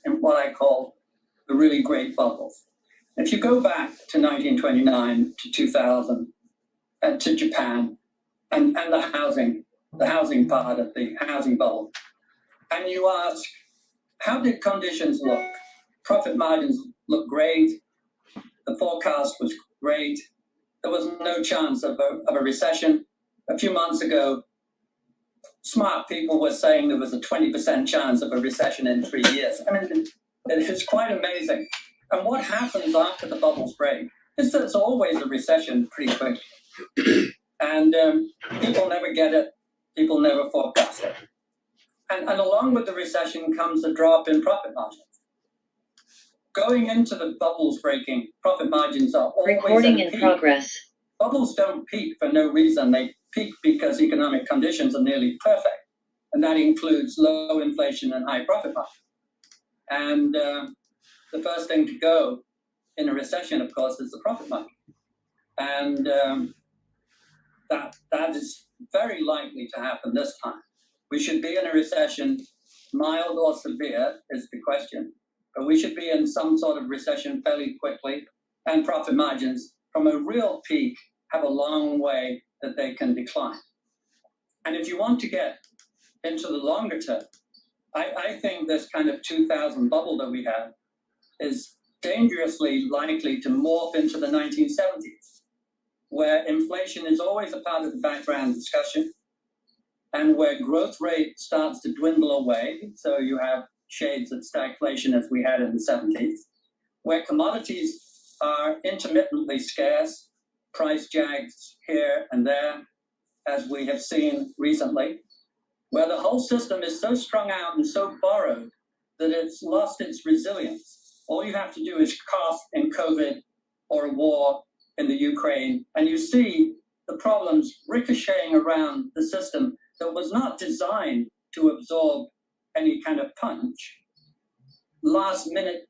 in what I call the really great bubbles. If you go back to 1929 to 2000 and to Japan and the housing part of the housing bubble, and you ask, how did conditions look? Profit margins looked great. The forecast was great. There was no chance of a recession. A few months ago, smart people were saying there was a 20% chance of a recession in 3 years. I mean, it's quite amazing. And what happens after the bubbles break is there's always a recession pretty quick. And people never get it. People never forecast it. And along with the recession comes a drop in profit margins. Going into the bubbles breaking, profit margins are always recording in peak. progress. Bubbles don't peak for no reason. They peak because economic conditions are nearly perfect. And that includes low inflation and high profit margins. And the first thing to go in a recession, of course, is the profit margin. And that is very likely to happen this time. We should be in a recession, mild or severe is the question, but we should be in some sort of recession fairly quickly, and profit margins from a real peak have a long way that they can decline. And if you want to get into the longer term, I think this kind of 2000 bubble that we have is dangerously likely to morph into the 1970s, where inflation is always a part of the background discussion, and where growth rate starts to dwindle away. So you have shades of stagflation as we had in the 70s, where commodities are intermittently scarce, price jags here and there, as we have seen recently, where the whole system is so strung out and so borrowed that it's lost its resilience. All you have to do is cough in COVID or a war in the Ukraine, and you see the problems ricocheting around the system that was not designed to absorb any kind of punch. Last minute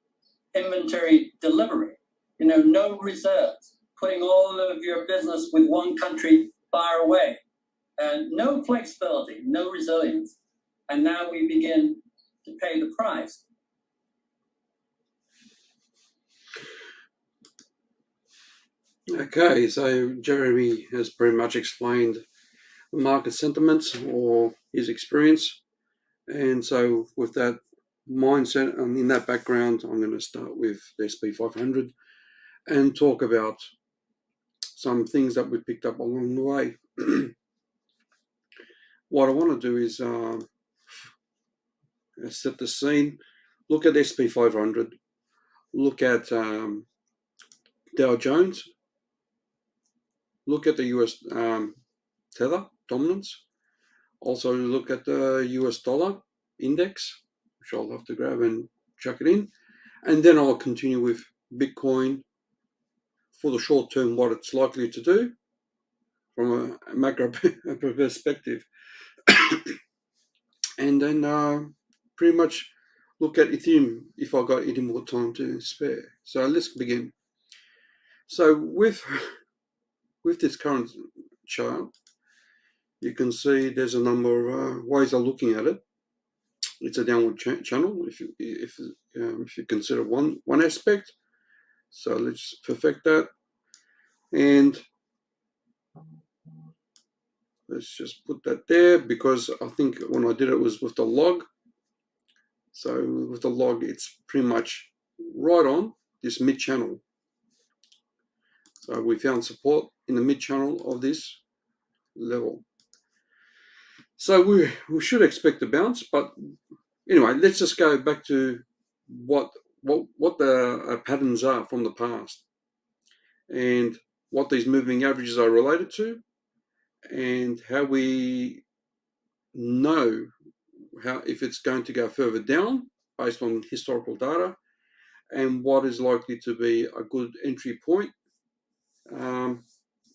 inventory delivery, no reserves, putting all of your business with one country far away, and no flexibility, no resilience. And now we begin to pay the price. Okay, so Jeremy has pretty much explained market sentiments or his experience. And so with that mindset and in that background, I'm going to start with the SP500 and talk about some things that we picked up along the way. What I want to do is set the scene, look at SP500, look at Dow Jones, look at the US tether dominance, also look at the US dollar index, which I'll have to grab and chuck it in, and then I'll continue with Bitcoin for the short term, what it's likely to do from a macro perspective. And then pretty much look at Ethereum if I got any more time to spare. So let's begin. So with this current chart, you can see there's a number of ways of looking at it. It's a downward channel if you consider one aspect. So let's perfect that, and let's just put that there, because I think when I did it was with the log. So with the log, it's pretty much right on this mid channel. So we found support in the mid channel of this level. So we should expect a bounce, but anyway, let's just go back to what the patterns are from the past, and what these moving averages are related to, and how we know if it's going to go further down based on historical data, and what is likely to be a good entry point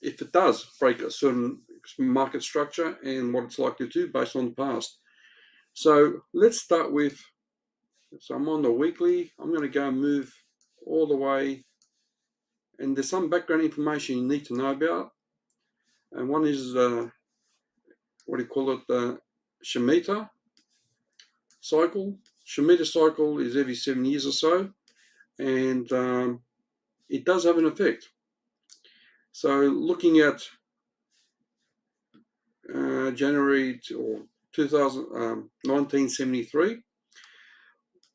if it does break a certain market structure, and what it's likely to based on the past. So let's start with, so I'm on the weekly. I'm going to go and move all the way, and there's some background information you need to know about, and one is what do you call it, the Shemitah cycle, Shimita cycle is every 7 years or so, and it does have an effect. So looking at January or 1973,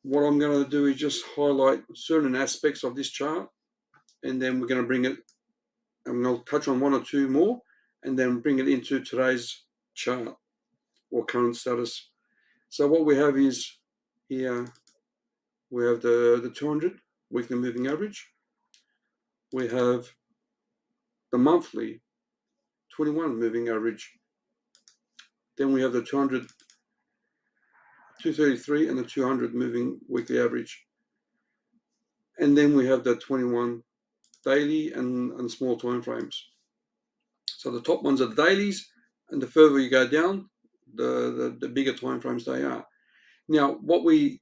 what I'm going to do is just highlight certain aspects of this chart, and then we're going to bring it, and I'll touch on one or two more, and then bring it into today's chart or current status. So what we have is here, we have the 200 weekly moving average. We have the monthly 21 moving average. Then we have the 200, 233 and the 200 moving weekly average. And then we have the 21 daily and small time frames. So the top ones are the dailies, and the further you go down, the bigger time frames they are. Now, what we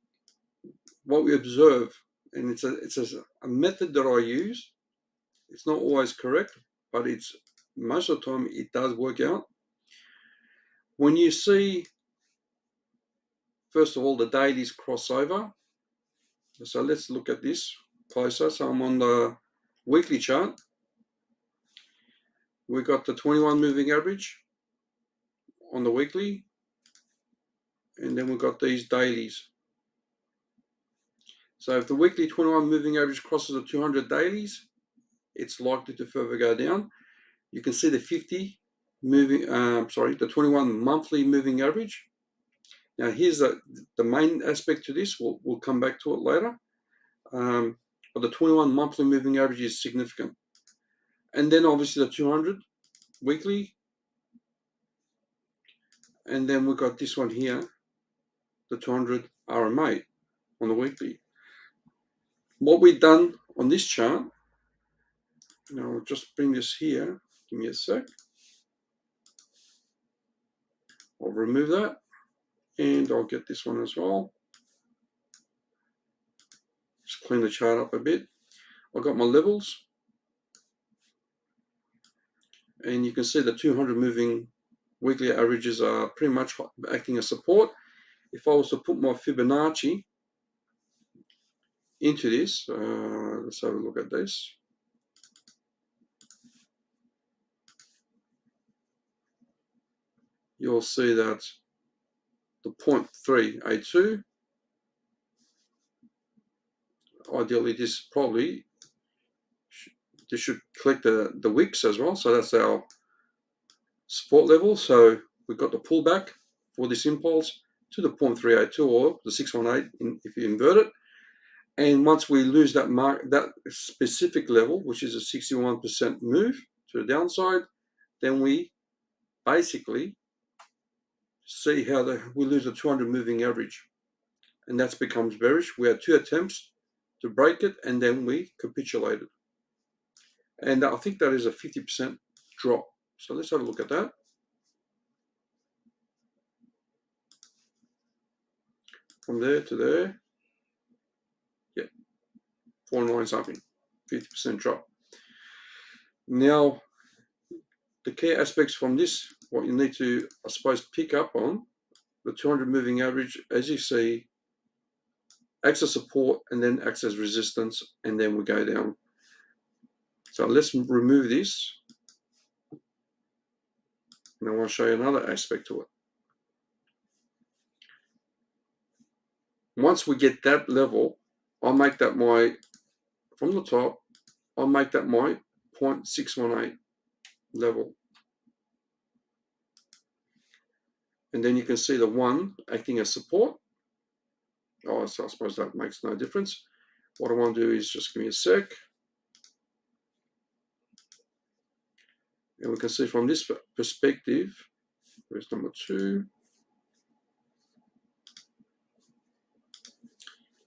observe, and it's a method that I use. It's not always correct, but it's most of the time it does work out. When you see, first of all, the dailies cross over. So let's look at this closer. So I'm on the weekly chart. We've got the 21 moving average on the weekly, and then we've got these dailies. So if the weekly 21 moving average crosses the 200 dailies, it's likely to further go down. You can see the 50 moving, the 21 monthly moving average. Now here's the main aspect to this. We'll come back to it later. But the 21 monthly moving average is significant. And then obviously the 200 weekly. And then we've got this one here, the 200 RMA on the weekly. What we've done on this chart, now I'll just bring this here. Give me a sec. I'll remove that, and I'll get this one as well. Just clean the chart up a bit. I've got my levels, and you can see the 200 moving weekly averages are pretty much acting as support. If I was to put my Fibonacci into this, let's have a look at this. You'll see that the 0.382, ideally this should collect the wicks as well. So that's our support level. So we've got the pullback for this impulse to the 0.382 or the 618 if you invert it. And once we lose that specific level, which is a 61% move to the downside, then we basically see how we lose the 200 moving average, and that becomes bearish. We had two attempts to break it, and then we capitulated. And I think that is a 50% drop. So let's have a look at that. From there to there, yeah, 49 something, 50% drop. Now, the key aspects from this, what you need to, I suppose, pick up on, the 200 moving average, as you see, acts as support and then acts as resistance, and then we go down. So let's remove this. And I want to show you another aspect to it. Once we get that level, I'll make that from the top, I'll make that my 0.618 level. And then you can see the one acting as support. Oh, so I suppose that makes no difference. What I want to do is just give me a sec. And we can see from this perspective, where's number 2?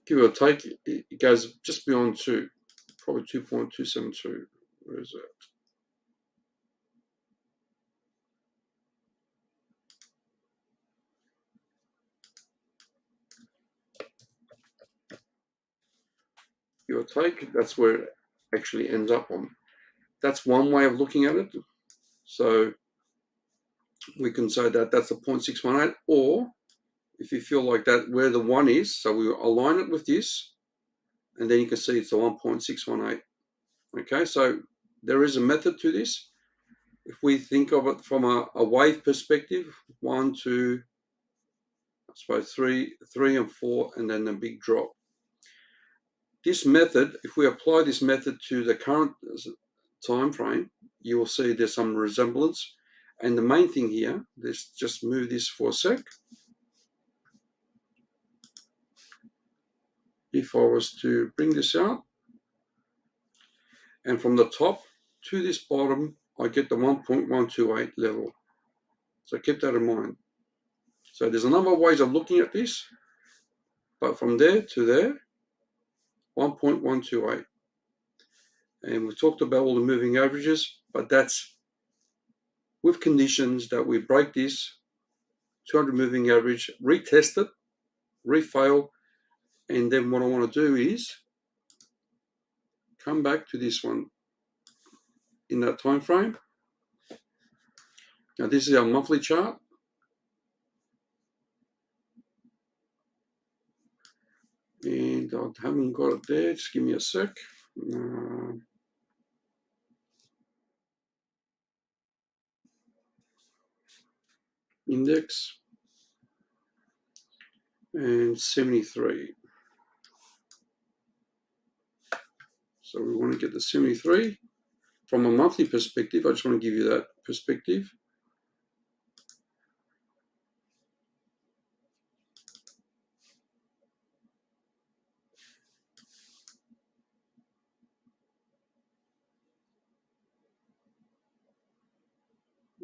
Give it a take, it goes just beyond 2, probably 2.272. Where is that? Give it a take, that's where it actually ends up on. That's one way of looking at it. So we can say that that's a 0.618, or if you feel like that where the 1 is, so we align it with this, and then you can see it's the 1.618. Okay, so there is a method to this. If we think of it from a wave perspective, 1, 2, I suppose 3, 3 and 4, and then a big drop. This method, if we apply this method to the current time frame, you will see there's some resemblance. And the main thing here, let's just move this for a sec. If I was to bring this out, and from the top to this bottom, I get the 1.128 level. So keep that in mind. So there's a number of ways of looking at this, but from there to there, 1.128. And we talked about all the moving averages, but that's with conditions that we break this 200 moving average, retest it, refail, and then what I want to do is come back to this one in that time frame. Now this is our monthly chart. And I haven't got it there, just give me a sec. Index and 73. So we want to get the 73 from a monthly perspective. I just want to give you that perspective.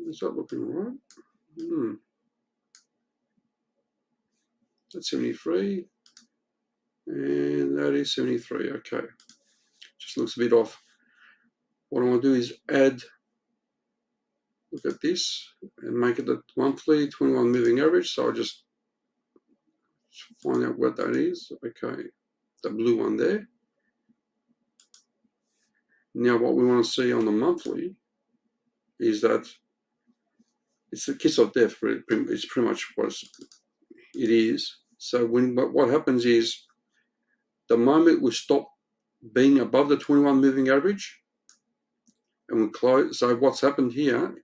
Is that looking right? That's 73, and that is 73. Okay, just looks a bit off. What I want to do is add, look at this, and make it a monthly 21 moving average. So I'll just find out what that is. Okay, the blue one there. Now what we want to see on the monthly is that it's a kiss of death. It's pretty much what it is. So what happens is the moment we stop being above the 21 moving average and we close, so what's happened here,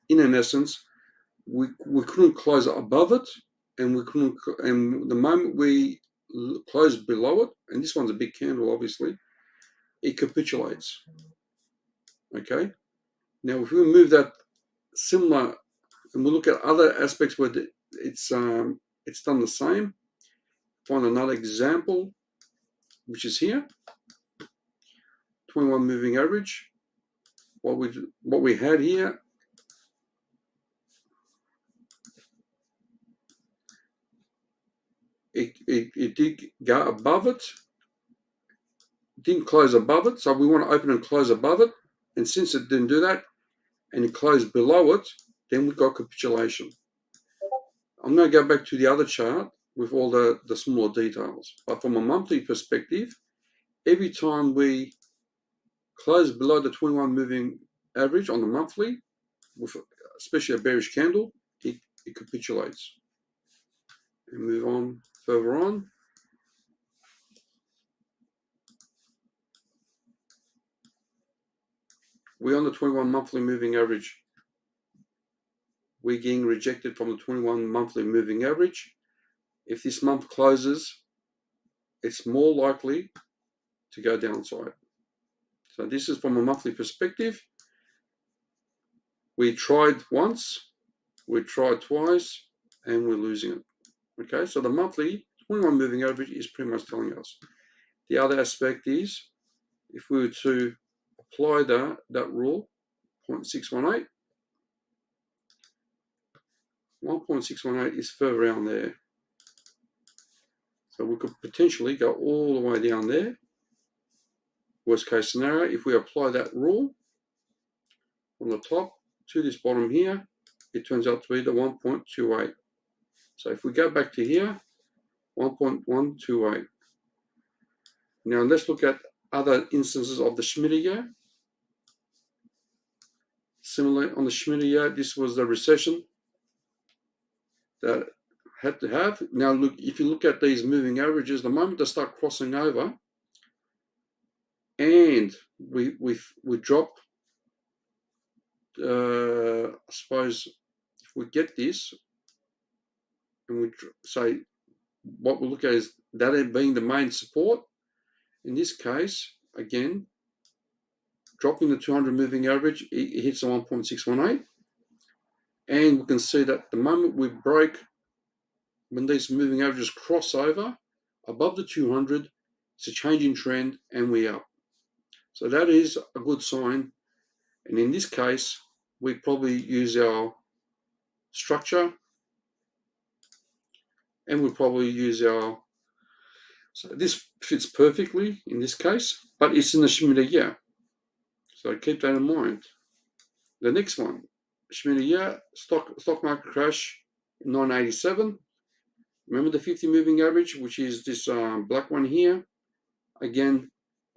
in essence, we couldn't close above it, and the moment we close below it, and this one's a big candle obviously, it capitulates. Okay, now if we move that similar and we look at other aspects where it's done the same, find another example, which is here, 21 moving average. What we had here, it did go above it, didn't close above it, so we want to open and close above it, and since it didn't do that and it closed below it, then we got capitulation. I'm going to go back to the other chart with all the smaller details, but from a monthly perspective, every time we close below the 21 moving average on the monthly, with especially a bearish candle, it capitulates. And move on further on. We're on the 21 monthly moving average. We're getting rejected from the 21 monthly moving average. If this month closes, it's more likely to go downside. So this is from a monthly perspective. We tried once, we tried twice, and we're losing it. Okay, so the monthly 21 moving average is pretty much telling us. The other aspect is, if we were to apply that rule, 0.618, 1.618 is further around there. So we could potentially go all the way down there. Worst case scenario, if we apply that rule from the top to this bottom here, it turns out to be the 1.28. So if we go back to here, 1.128. Now let's look at other instances of the Schmidt year. Similarly, on the Schmidt year, this was the recession that had to have. Now look, if you look at these moving averages, the moment they start crossing over, and we drop, I suppose if we get this, and we say what we look at is that being the main support. In this case, again, dropping the 200 moving average, it hits the 1.618, and we can see that the moment we break, when these moving averages cross over above the 200, it's a change in trend, and we're up. So that is a good sign. And in this case, we probably use our structure, and we'll probably use our, so this fits perfectly in this case, but it's in the Shimida year. So keep that in mind. The next one, Shimida year, stock market crash in 1987. Remember the 50 moving average, which is this black one here. Again,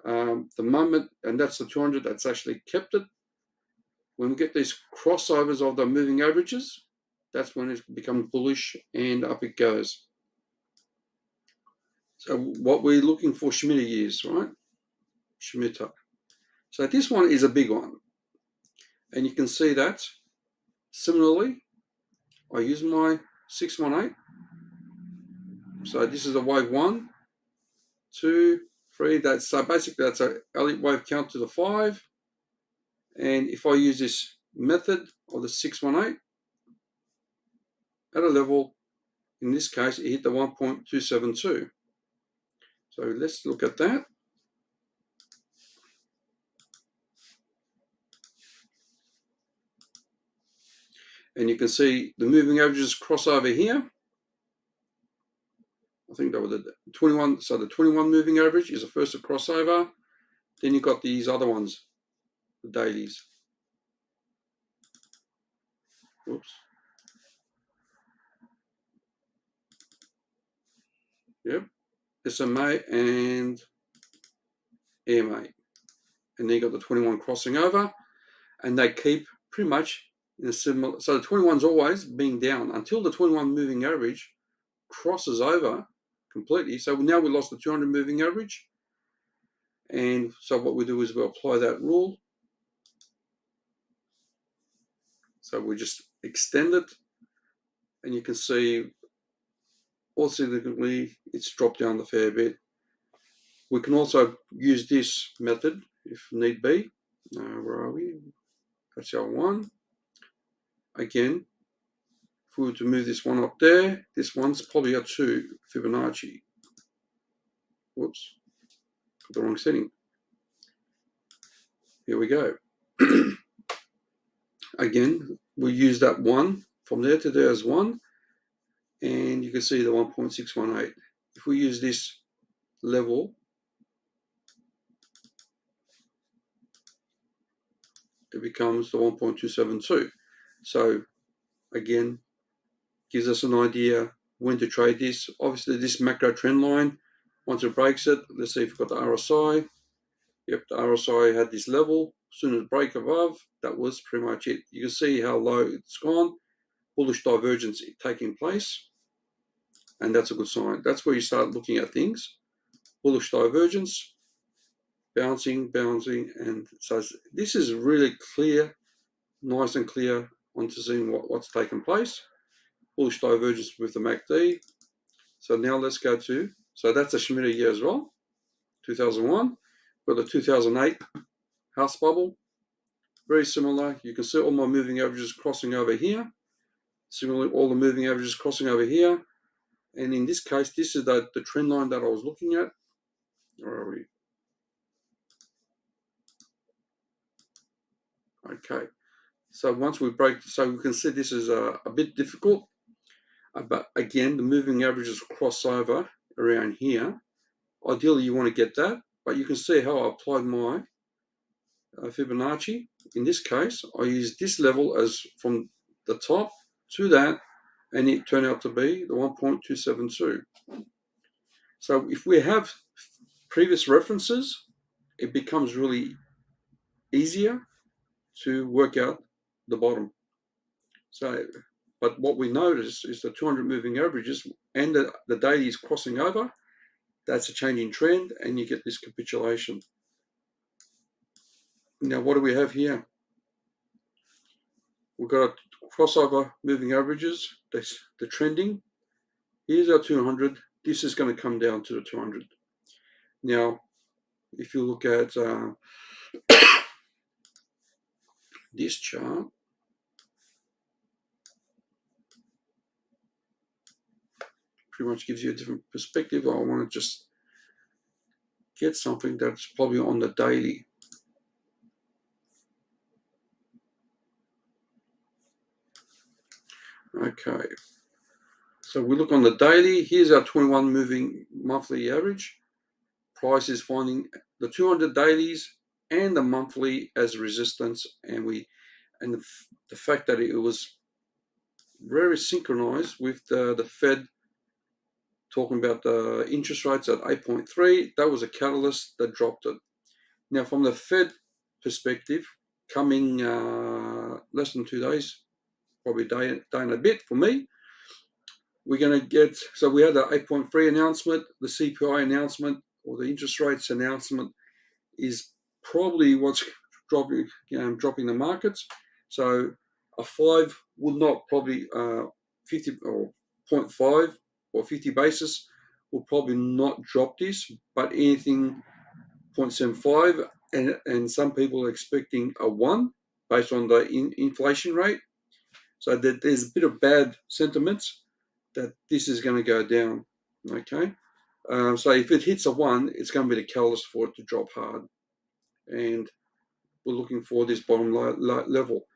the moment, and that's the 200 that's actually kept it. When we get these crossovers of the moving averages, that's when it becomes bullish and up it goes. So what we're looking for Shimida years, right? Shimita. So this one is a big one. And you can see that. Similarly, I use my 618. So this is a wave 1, 2, 3. So basically that's a Elliott wave count to the 5. And if I use this method of the 618 at a level, in this case, it hit the 1.272. So let's look at that. And you can see the moving averages cross over here. I think that was the 21. So the 21 moving average is the first to cross over. Then you've got these other ones, the dailies. Whoops. Yep. SMA and EMA. And then you got the 21 crossing over. And they keep pretty much in a similar. So the 21's always being down until the 21 moving average crosses over completely. So now we lost the 200 moving average. And so what we do is we apply that rule. So we just extend it, and you can see all significantly it's dropped down a fair bit. We can also use this method if need be. Where are we? That's our 1. Again, if we were to move this one up there, this one's probably a 2 Fibonacci. Whoops, got the wrong setting. Here we go. Again, we use that 1 from there to there as 1, and you can see the 1.618. If we use this level, it becomes the 1.272. So again, gives us an idea when to trade this. Obviously this macro trend line, once it breaks it, let's see if we've got the RSI. Yep, the RSI had this level. As soon as it break above, that was pretty much it. You can see how low it's gone. Bullish divergence taking place, and that's a good sign. That's where you start looking at things. Bullish divergence, bouncing, and so this is really clear, nice and clear onto seeing what's taken place. Bullish divergence with the MACD. So now let's go to, so that's a Shimida year as well, 2001. Got the 2008 house bubble, very similar. You can see all my moving averages crossing over here. Similarly, all the moving averages crossing over here. And in this case, this is the trend line that I was looking at. Where are we? Okay. So once we break, so we can see this is a bit difficult. But again, the moving averages cross over around here. Ideally, you want to get that. But you can see how I applied my Fibonacci. In this case, I used this level as from the top to that, and it turned out to be the 1.272. So if we have previous references, it becomes really easier to work out the bottom. So But what we notice is the 200 moving averages and the daily is crossing over. That's a change in trend, and you get this capitulation. Now, what do we have here? We've got a crossover moving averages. That's the trending. Here's our 200. This is going to come down to the 200. Now, if you look at this chart, pretty much gives you a different perspective. I want to just get something that's probably on the daily. Okay, so we look on the daily. Here's our 21 moving monthly average. Price is finding the 200 dailies and the monthly as resistance, and the fact that it was very synchronized with the Fed talking about the interest rates at 8.3. That was a catalyst that dropped it. Now, from the Fed perspective, coming less than 2 days, probably a day and a bit for me, we're going to get, so we had the 8.3 announcement, the CPI announcement, or the interest rates announcement is probably what's dropping the markets. So a 5 would not probably 50 or 0.5 or 50 basis will probably not drop this, but anything 0.75, and some people are expecting a 1 based on the inflation rate. So that there's a bit of bad sentiments that this is going to go down. Okay, so if it hits a 1, it's going to be the catalyst for it to drop hard, and we're looking for this bottom level.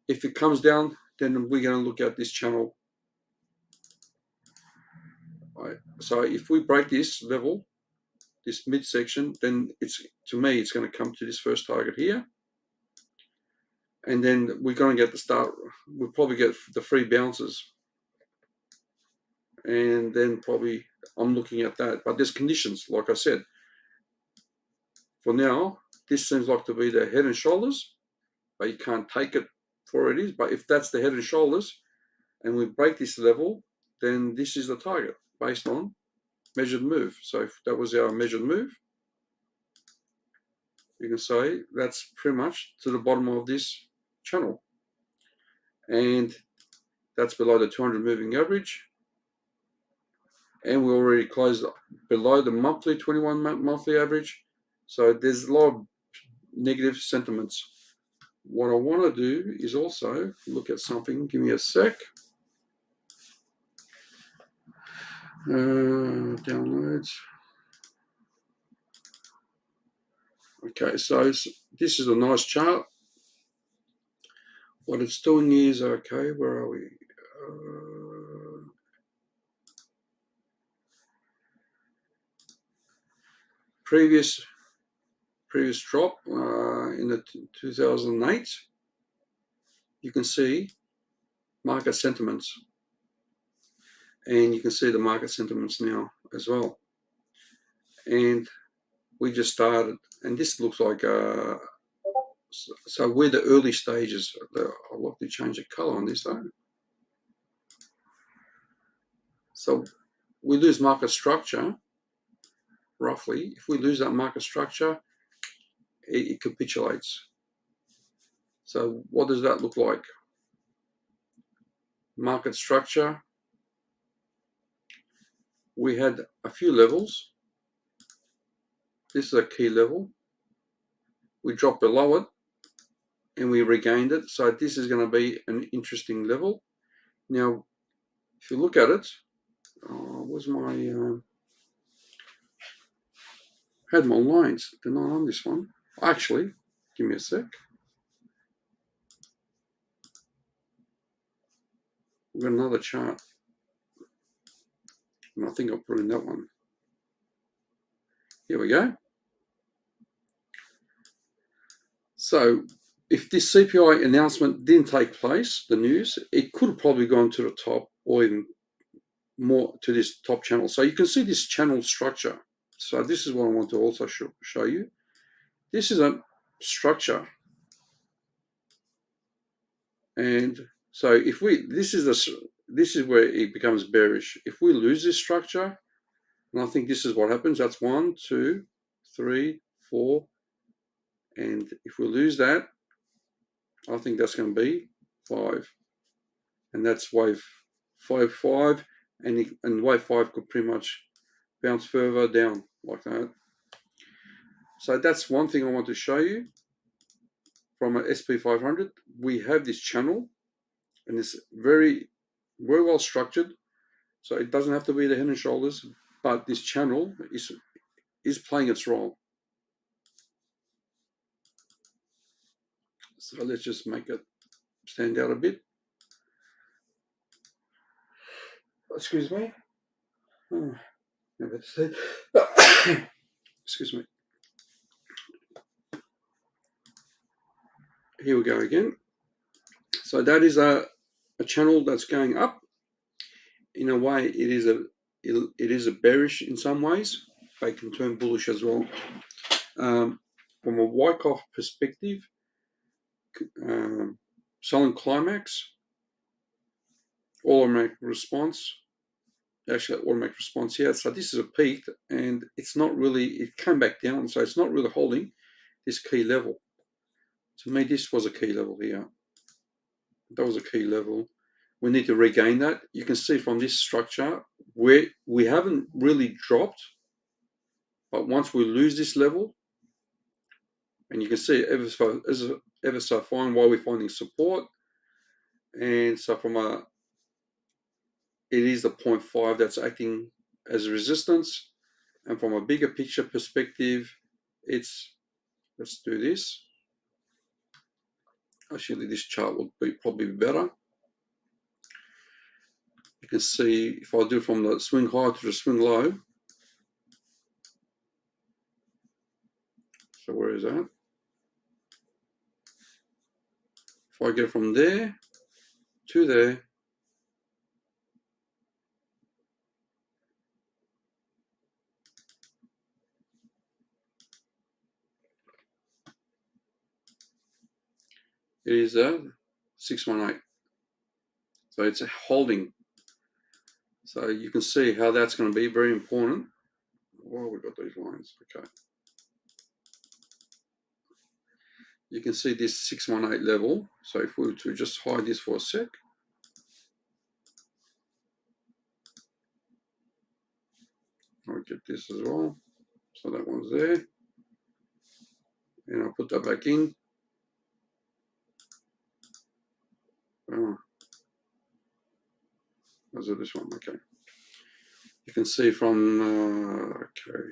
If it comes down, then we're going to look at this channel. Right. So if we break this level, this midsection, then to me it's going to come to this first target here, and then we're going to get the start. We'll probably get the 3 bounces, and then probably I'm looking at that. But there's conditions, like I said. For now, this seems like to be the head and shoulders, but you can't take it for what it is. But if that's the head and shoulders, and we break this level, then this is the target based on measured move. So if that was our measured move, you can say that's pretty much to the bottom of this channel, and that's below the 200 moving average, and we already closed below the monthly 21 monthly average. So there's a lot of negative sentiments. What I want to do is also look at something. Give me a sec. Downloads. Okay, so this is a nice chart. What it's doing is, okay, where are we? Previous drop in the 2008, you can see market sentiments, and you can see the market sentiments now as well. And we just started, and this looks like so we're the early stages. I'll look to change the color on this though. So we lose market structure roughly. If we lose that market structure, it capitulates. So what does that look like? Market structure, we had a few levels. This is a key level. We dropped below it and we regained it. So this is going to be an interesting level. Now, if you look at it, where's my had my lines. They're not on this one. Actually, give me a sec. We've got another chart, and I think I'll put in that one. Here we go. So if this CPI announcement didn't take place, the news, it could have probably gone to the top or even more to this top channel. So you can see this channel structure. So this is what I want to also show you. This is a structure. And So if this is where it becomes bearish. If we lose this structure, and I think this is what happens. That's 1, 2, 3, 4, and if we lose that, I think that's going to be 5, and that's wave 5, and wave 5 could pretty much bounce further down like that. So that's one thing I want to show you from an SP500. We have this channel, and it's very well structured. So it doesn't have to be the head and shoulders, but this channel is playing its role. So let's just make it stand out a bit. Excuse me. Oh, never said. Excuse me. Here we go again. So that is a channel that's going up. In a way, it is a bearish in some ways, but it can turn bullish as well. From a Wyckoff perspective, silent climax, automatic response. Actually, automatic response here. So this is a peak, and it's not really. It came back down, so it's not really holding this key level. To me, this was a key level here. That was a key level. We need to regain that. You can see from this structure where we haven't really dropped, but once we lose this level, and you can see ever so fine while we're finding support, and so from it is the 0.5 that's acting as resistance, and from a bigger picture perspective, it's, let's do this. Actually, this chart would be probably better. You can see if I do from the swing high to the swing low. So where is that? If I get from there to there, it is a 618. So it's a holding. So you can see how that's going to be very important. Well, we've got these lines. Okay. You can see this 618 level. So if we were to just hide this for a sec. I'll get this as well. So that one's there. And I'll put that back in. Oh. Was it this one? Okay. You can see from, okay.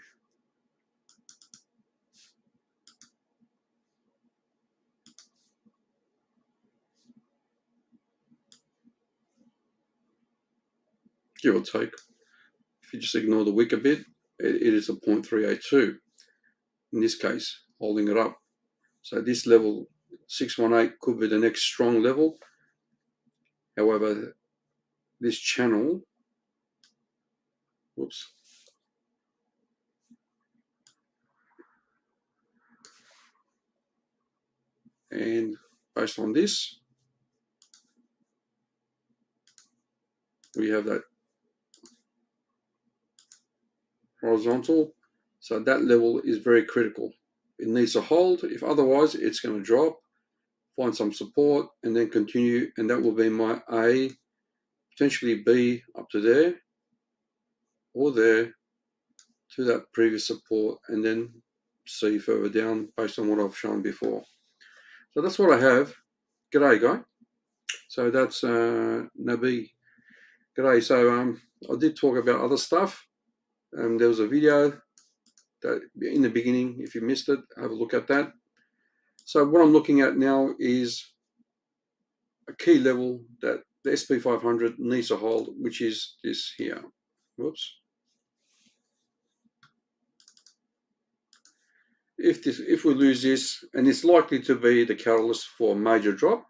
Give or take. If you just ignore the wick a bit, it is a 0.382. In this case, holding it up. So this level, 618, could be the next strong level. However, this channel, whoops, and based on this, we have that horizontal. So that level is very critical. It needs to hold. If otherwise, it's going to drop, find some support, and then continue. And that will be my A, potentially B up to there, or there to that previous support, and then C further down based on what I've shown before. So that's what I have. G'day, guy. So that's Nabi. G'day. So I did talk about other stuff. There was a video that in the beginning, if you missed it, have a look at that. So what I'm looking at now is a key level that the SP500 needs to hold, which is this here. Whoops. If we lose this, and it's likely to be the catalyst for a major drop,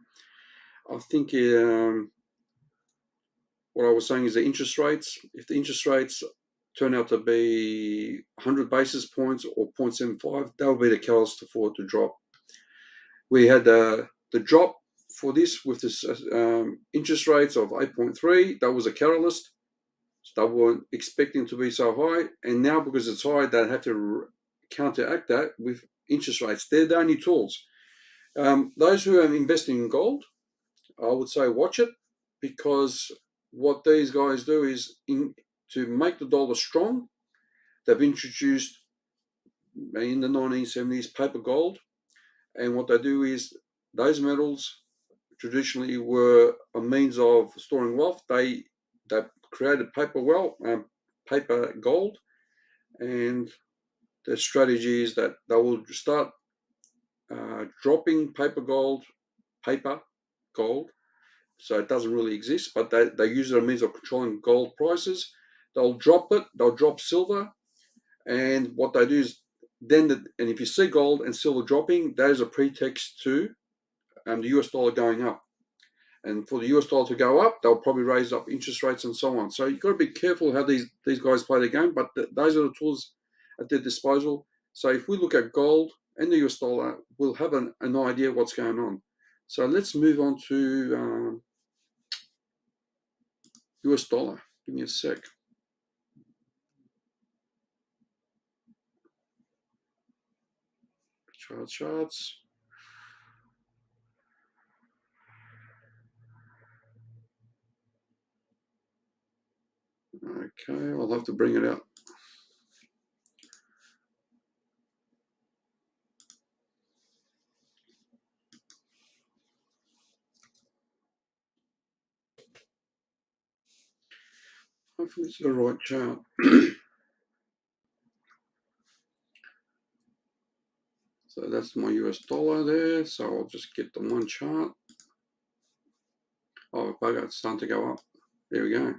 I think what I was saying is the interest rates. If the interest rates turn out to be 100 basis points or 0.75, that will be the catalyst for it to drop. We had the drop for this with this interest rates of 8.3, that was a catalyst. They weren't expecting to be so high, and now because it's high, they have to counteract that with interest rates. They're the only tools. Those who are investing in gold, I would say watch it, because what these guys do is to make the dollar strong, they've introduced in the 1970s paper gold, and what they do is those metals traditionally were a means of storing wealth. They created paper gold, and the strategy is that they will start dropping paper gold, so it doesn't really exist, but they use it as a means of controlling gold prices. They'll drop it, they'll drop silver, and what they do is and if you see gold and silver dropping, that is a pretext to the US dollar going up. And for the US dollar to go up, they'll probably raise up interest rates and so on. So you've got to be careful how these guys play the game, but those are the tools at their disposal. So if we look at gold and the US dollar, we'll have an idea what's going on. So let's move on to US dollar. Give me a sec. Charts. Okay, I'll have to bring it out. Hopefully it's the right chart. So that's my US dollar there. So I'll just get the one chart. Oh, bugger, it's starting to go up. There we go.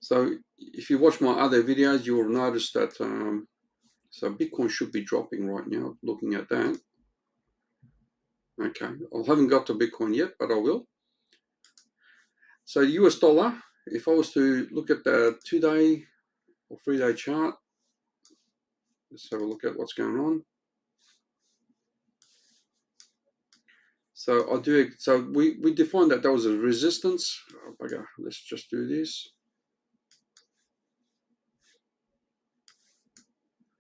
So if you watch my other videos, you will notice that so Bitcoin should be dropping right now, looking at that. Okay, I haven't got to Bitcoin yet, but I will. So US dollar, if I was to look at the 2-day or 3-day chart, let's have a look at what's going on. So we defined that there was a resistance. Oh, bugger. Let's just do this.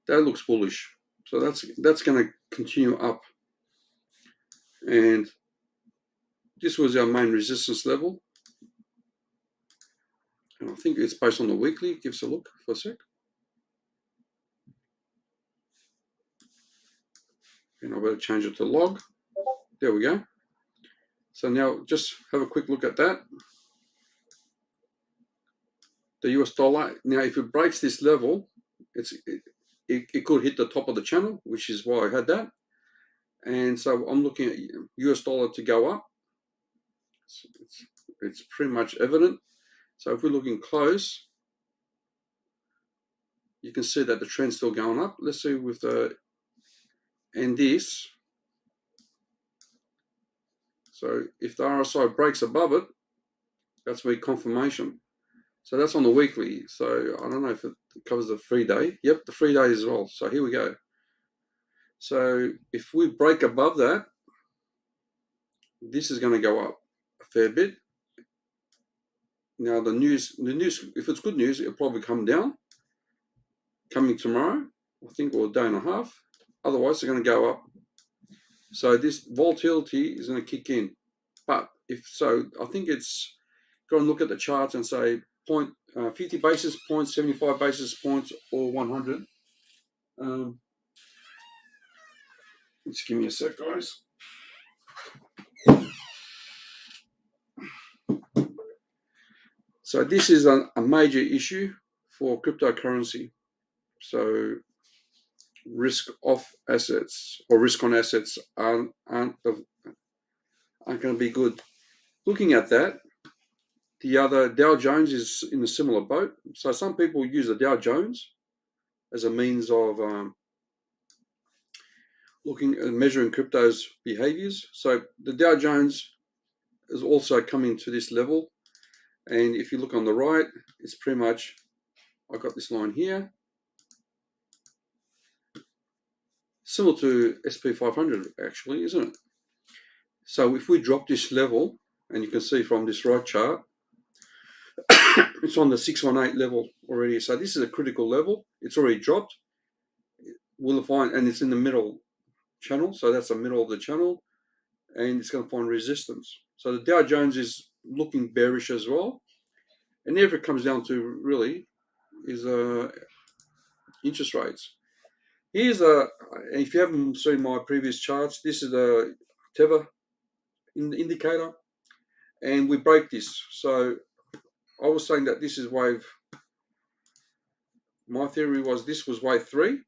That looks bullish. So that's going to continue up. And this was our main resistance level. And I think it's based on the weekly. Give us a look for a sec. And I better change it to log. There we go. So now just have a quick look at that. The US dollar, now if it breaks this level, it could hit the top of the channel, which is why I had that. And so I'm looking at US dollar to go up. It's pretty much evident. So if we're looking close, you can see that the trend's still going up. Let's see with the, and this. So if the RSI breaks above it, that's my confirmation. So that's on the weekly. So I don't know if it covers the 3-day. Yep, the 3-day as well. So here we go. So if we break above that, this is going to go up a fair bit. Now the news, if it's good news, it'll probably come down. Coming tomorrow, I think, or a day and a half. Otherwise, they're going to go up. So this volatility is going to kick in. But if so, I think it's go and look at the charts and say 50 basis points, 75 basis points, or 100. Just give me a sec, guys. So this is a major issue for cryptocurrency. So risk off assets or risk on assets aren't going to be good. Looking at that, the other Dow Jones is in a similar boat. So some people use the Dow Jones as a means of looking at measuring crypto's behaviors. So the Dow Jones is also coming to this level. And if you look on the right, it's pretty much, I've got this line here, similar to SP500 actually, isn't it? So if we drop this level, and you can see from this right chart, it's on the 618 level already. So this is a critical level. It's already dropped. We'll find, and it's in the middle channel. So that's the middle of the channel, and it's going to find resistance. So the Dow Jones is looking bearish as well. And if it comes down to really is interest rates. Here's if you haven't seen my previous charts, this is the Teva indicator, and we break this. So I was saying that this is wave. My theory was this was wave 3,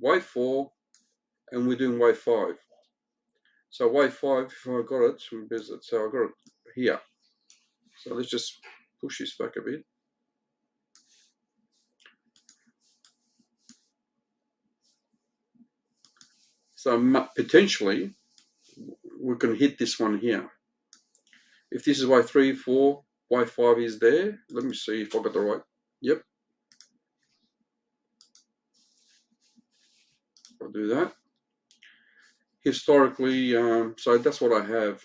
wave 4, and we're doing wave 5. So wave 5, if I got it, so I got it here. So let's just push this back a bit. So potentially we can hit this one here. If this is wave 3, 4, wave 5 is there. Let me see if I got the right. Yep. I'll do that. Historically, so that's what I have.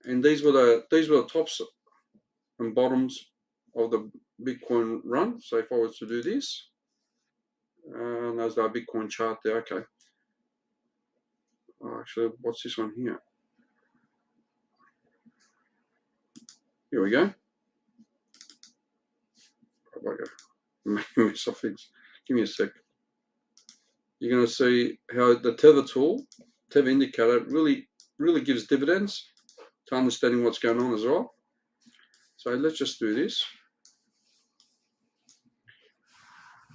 And these were the tops and bottoms of the Bitcoin run. So if I was to do this, there's our Bitcoin chart there. Okay. Actually, what's this one here? Here we go. Mess of things. Give me a sec. You're going to see how the Tether tool, Tether indicator, really gives dividends to understanding what's going on as well. So let's just do this.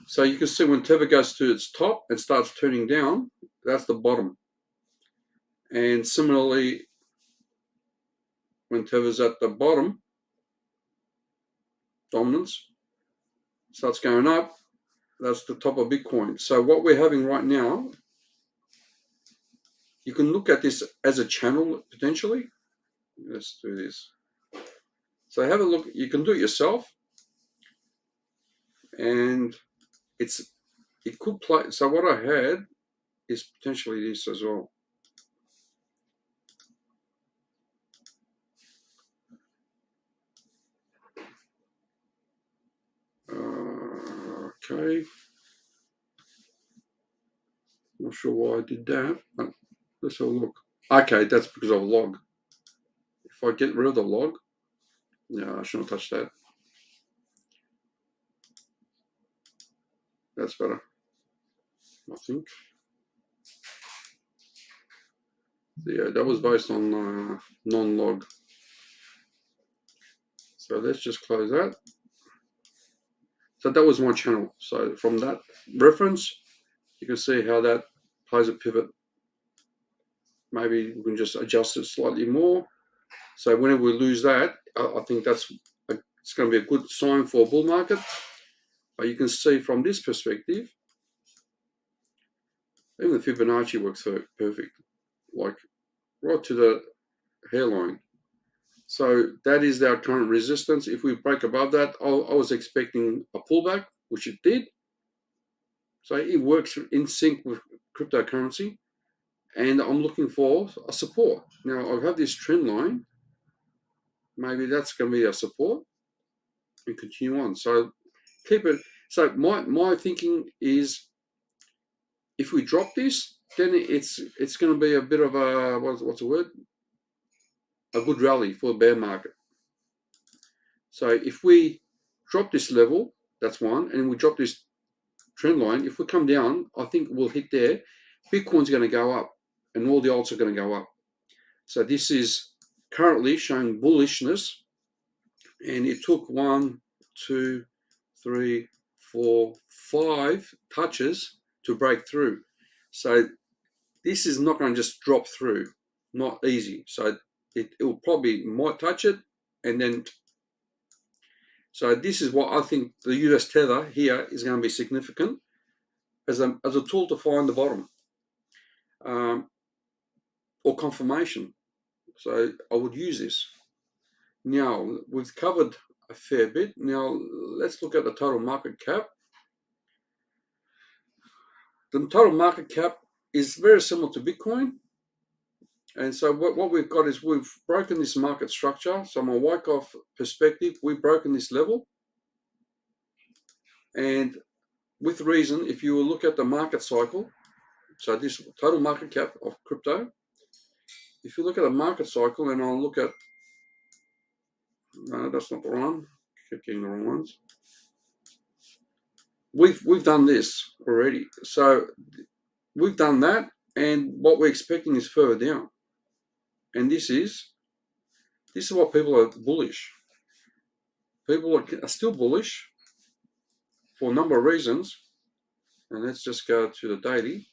So you can see when Tether goes to its top and starts turning down, that's the bottom. And similarly, when Tether's at the bottom, dominance, starts going up, that's the top of Bitcoin. So what we're having right now, you can look at this as a channel potentially. Let's do this. So have a look. You can do it yourself, and it could play. So what I had is potentially this as well. Okay. Not sure why I did that, but let's have a look. Okay, that's because of log. If I get rid of the log, no, I shouldn't touch that. That's better, I think. Yeah, that was based on non-log. So let's just close that. So that was my channel. So from that reference, you can see how that plays a pivot. Maybe we can just adjust it slightly more. So whenever we lose that, I think it's going to be a good sign for a bull market. But you can see from this perspective, even the Fibonacci works perfect, like right to the hairline. So that is our current resistance. If we break above that, I was expecting a pullback, which it did. So it works in sync with cryptocurrency. And I'm looking for a support. Now I have this trend line. Maybe that's going to be a support and continue on. So keep it. So my thinking is, if we drop this, then it's going to be a bit of a what's the word? A good rally for a bear market. So if we drop this level, that's one, and we drop this trend line. If we come down, I think we'll hit there. Bitcoin's going to go up, and all the alts are going to go up. So this is currently showing bullishness, and it took 1, 2, 3, 4, 5 touches to break through. So this is not going to just drop through, not easy. So it will probably might touch it, and then. So this is what I think the US Tether here is going to be significant as a tool to find the bottom or confirmation. So I would use this. Now we've covered a fair bit. Now let's look at the total market cap. The total market cap is very similar to Bitcoin. And so what we've got is we've broken this market structure. So from a Wyckoff perspective, we've broken this level. And with reason, if you will look at the market cycle, so this total market cap of crypto, if you look at a market cycle, and I'll look at, no, that's not the one, keep getting the wrong ones. We've done this already. So we've done that, and what we're expecting is further down. And this is what people are bullish. People are still bullish for a number of reasons. And let's just go to the daily.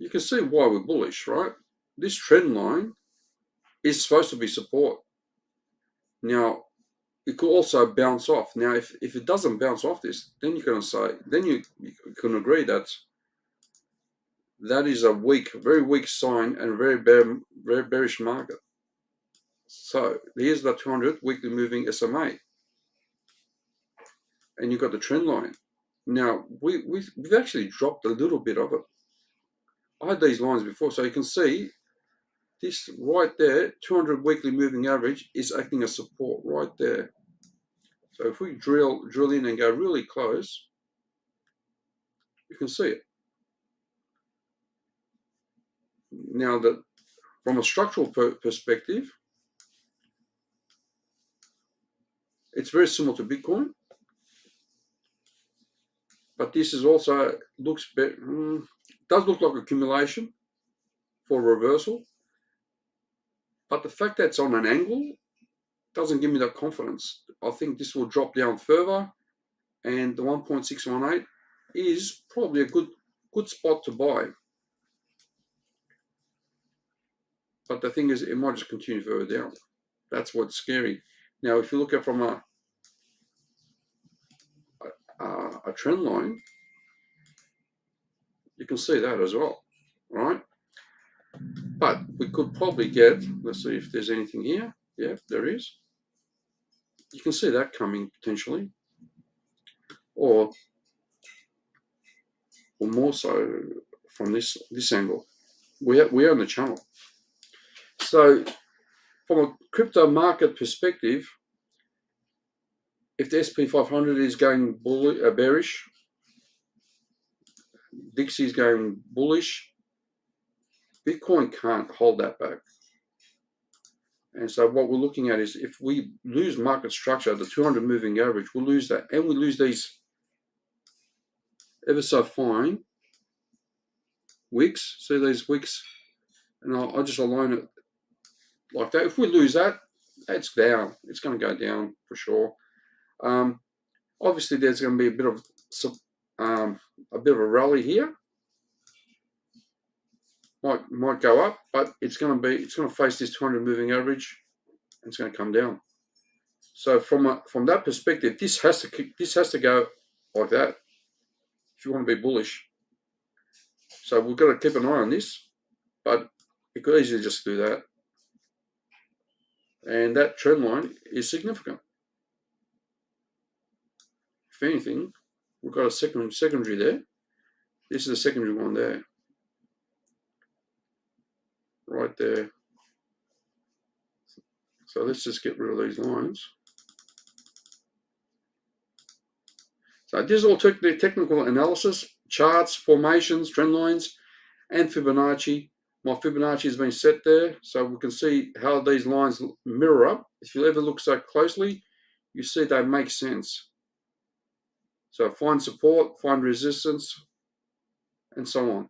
You can see why we're bullish, right? This trend line is supposed to be support. Now, it could also bounce off. Now, if it doesn't bounce off this, then you're going to say, then you can agree that is a weak, very weak sign and very bearish market. So here's the 200 weekly moving SMA. And you've got the trend line. Now, we've actually dropped a little bit of it. I had these lines before, so you can see this right there, 200 weekly moving average is acting as support right there. So if we drill in and go really close, you can see it. Now, that from a structural perspective, it's very similar to Bitcoin, but this is also does look like accumulation for reversal, but the fact that it's on an angle doesn't give me that confidence. I think this will drop down further, and the 1.618 is probably a good spot to buy. But the thing is, it might just continue further down. That's what's scary. Now, if you look at from a trend line, you can see that as well, right? But we could probably get, let's see if there's anything here. Yeah, there is. You can see that coming potentially, or more so from this angle. We're on the channel. So from a crypto market perspective, if the SP 500 is going bearish, Dixie is going bullish, Bitcoin can't hold that back. And so what we're looking at is if we lose market structure, the 200 moving average, we'll lose that. And we lose these ever so fine wicks. See these wicks? And I'll just align it like that. If we lose that, it's down. It's going to go down for sure. Obviously, there's going to be a bit of a rally here. Might go up, but it's going to face this 200 moving average, and it's going to come down. So from that perspective, this has to go like that if you want to be bullish. So we've got to keep an eye on this, but it could easily just do that. And that trend line is significant. If anything, we've got a secondary there. This is a secondary one there. Right there. So let's just get rid of these lines. So this is all technical analysis, charts, formations, trend lines, and Fibonacci. My Fibonacci has been set there, so we can see how these lines mirror up. If you ever look so closely, you see they make sense. So find support, find resistance, and so on.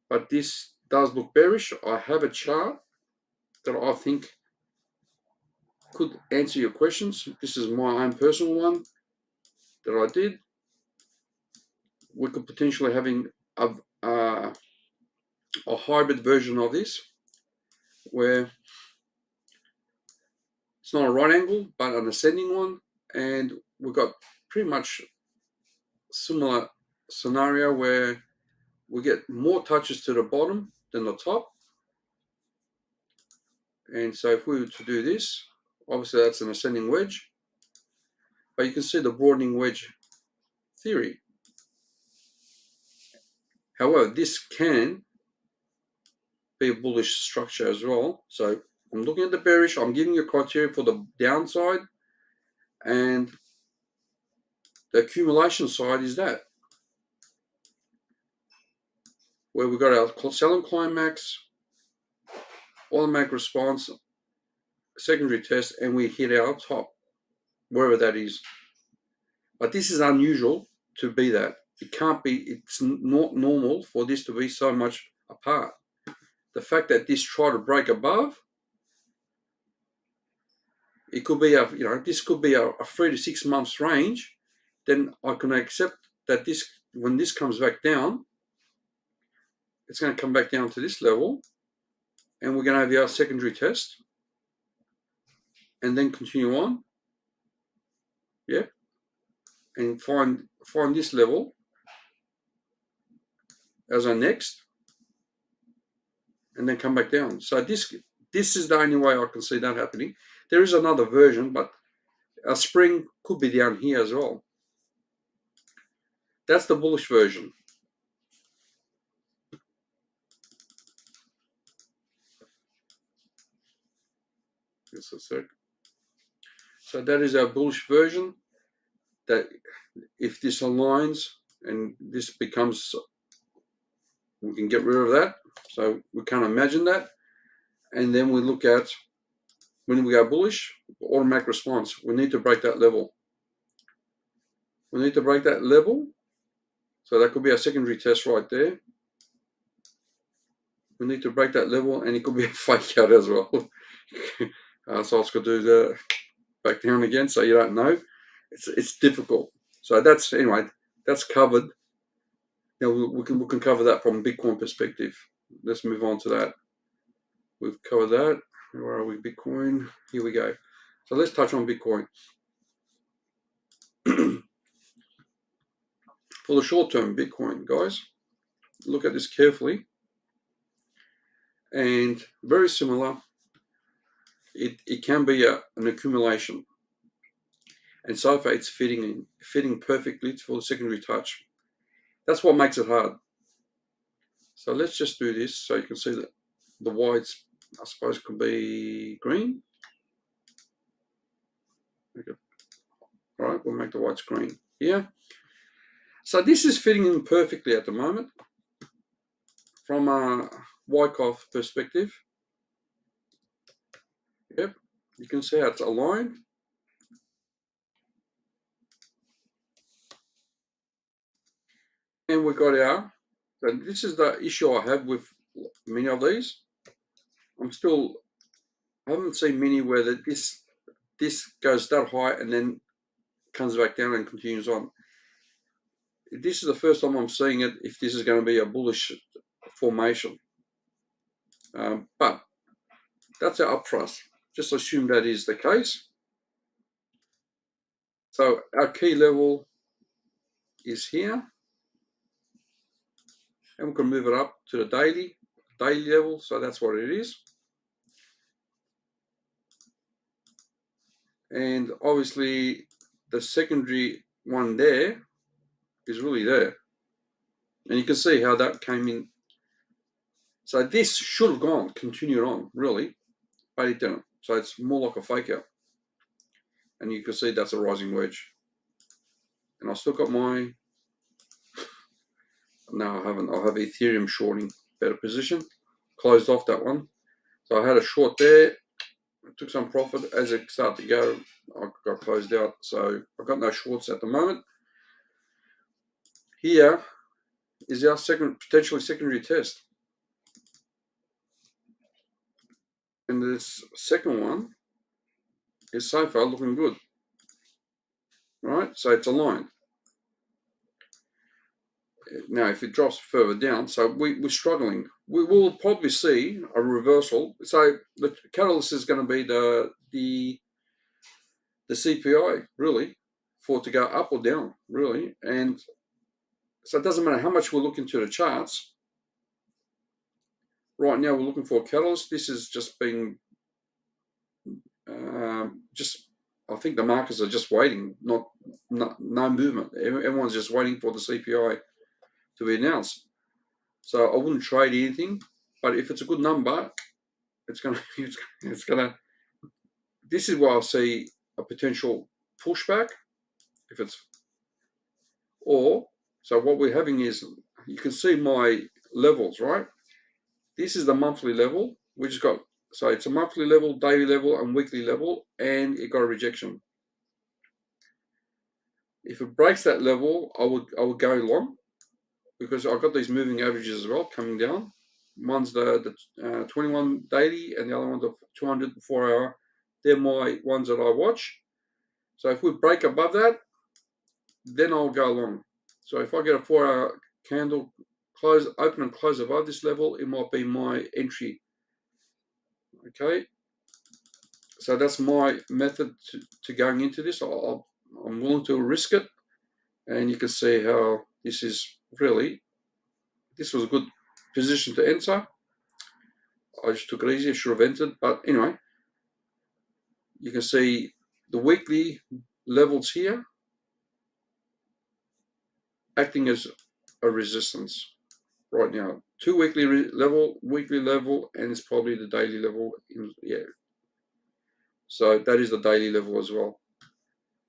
But this does look bearish. I have a chart that I think could answer your questions. This is my own personal one that I did. We could potentially having a hybrid version of this where it's not a right angle but an ascending one, and we've got pretty much similar scenario where we get more touches to the bottom than the top. And so if we were to do this, obviously that's an ascending wedge, but you can see the broadening wedge theory. However, this can be a bullish structure as well. So I'm looking at the bearish, I'm giving you criteria for the downside, and the accumulation side is that, where we've got our selling climax, automatic response, secondary test, and we hit our top, wherever that is. But this is unusual to be that. It can't be, it's not normal for this to be so much apart. The fact that this tried to break above, it could be this could be a 3 to 6 months range, then I can accept that this, when this comes back down, it's going to come back down to this level, and we're going to have our secondary test, and then continue on, yeah, and find this level as our next, and then come back down. So this is the only way I can see that happening. There is another version, but our spring could be down here as well. That's the bullish version. Just a sec. So that is our bullish version, that if this aligns and this becomes, we can get rid of that. So we can't imagine that. And then we look at, when we go bullish, automatic response, we need to break that level. We need to break that level. So that could be our secondary test right there. We need to break that level, and it could be a fake out as well. So I've got to do the back down again, so you don't know. It's difficult. So that's, anyway, that's covered. Now we can cover that from a Bitcoin perspective. Let's move on to that. We've covered that. Where are we? Bitcoin. Here we go. So let's touch on Bitcoin. For the short term Bitcoin, guys, look at this carefully. And very similar. It can be an accumulation. And so far it's fitting perfectly for the secondary touch. That's what makes it hard. So let's just do this so you can see that the whites, I suppose, could be green. Okay. All right, we'll make the whites green here. So this is fitting in perfectly at the moment from a Wyckoff perspective. Yep, you can see how it's aligned. And we got our, so this is the issue I have with many of these. I haven't seen many where this goes that high and then comes back down and continues on. This is the first time I'm seeing it, if this is going to be a bullish formation. But that's our up thrust. Just assume that is the case. So our key level is here. And we can move it up to the daily level. So that's what it is. And obviously the secondary one there is really there. And you can see how that came in. So this should have continued on, really, but it didn't. So it's more like a fake out. And you can see that's a rising wedge. And I still got my, no, I haven't. I have Ethereum shorting, better position. Closed off that one. So I had a short there. I took some profit. As it started to go, I got closed out. So I've got no shorts at the moment. Here is our potentially secondary test. And this second one is so far looking good. Right? So it's aligned. Now, if it drops further down, so we're struggling. We will probably see a reversal. So the catalyst is going to be the CPI, really, for it to go up or down, really. And so it doesn't matter how much we're looking to the charts. Right now, we're looking for a catalyst. This is just being, I think the markets are just waiting, no movement. Everyone's just waiting for the CPI to be announced. So I wouldn't trade anything, but if it's a good number, it's gonna it's gonna. This is where I see a potential pushback if it's or. So what we're having is, you can see my levels, right? This is the monthly level. We just got, so it's a monthly level, daily level, and weekly level, and it got a rejection. If it breaks that level, I would go long, because I've got these moving averages as well coming down. One's the 21 daily, and the other one's the 200 4-hour. They're my ones that I watch. So if we break above that, then I'll go long. So if I get a 4-hour candle close, open and close above this level, it might be my entry. Okay, so that's my method to going into this. I'm willing to risk it, and you can see how this is really, this was a good position to enter. I just took it easy. I should have entered, but anyway, you can see the weekly levels here acting as a resistance right now. 2 weekly level, and it's probably the daily level. So that is the daily level as well.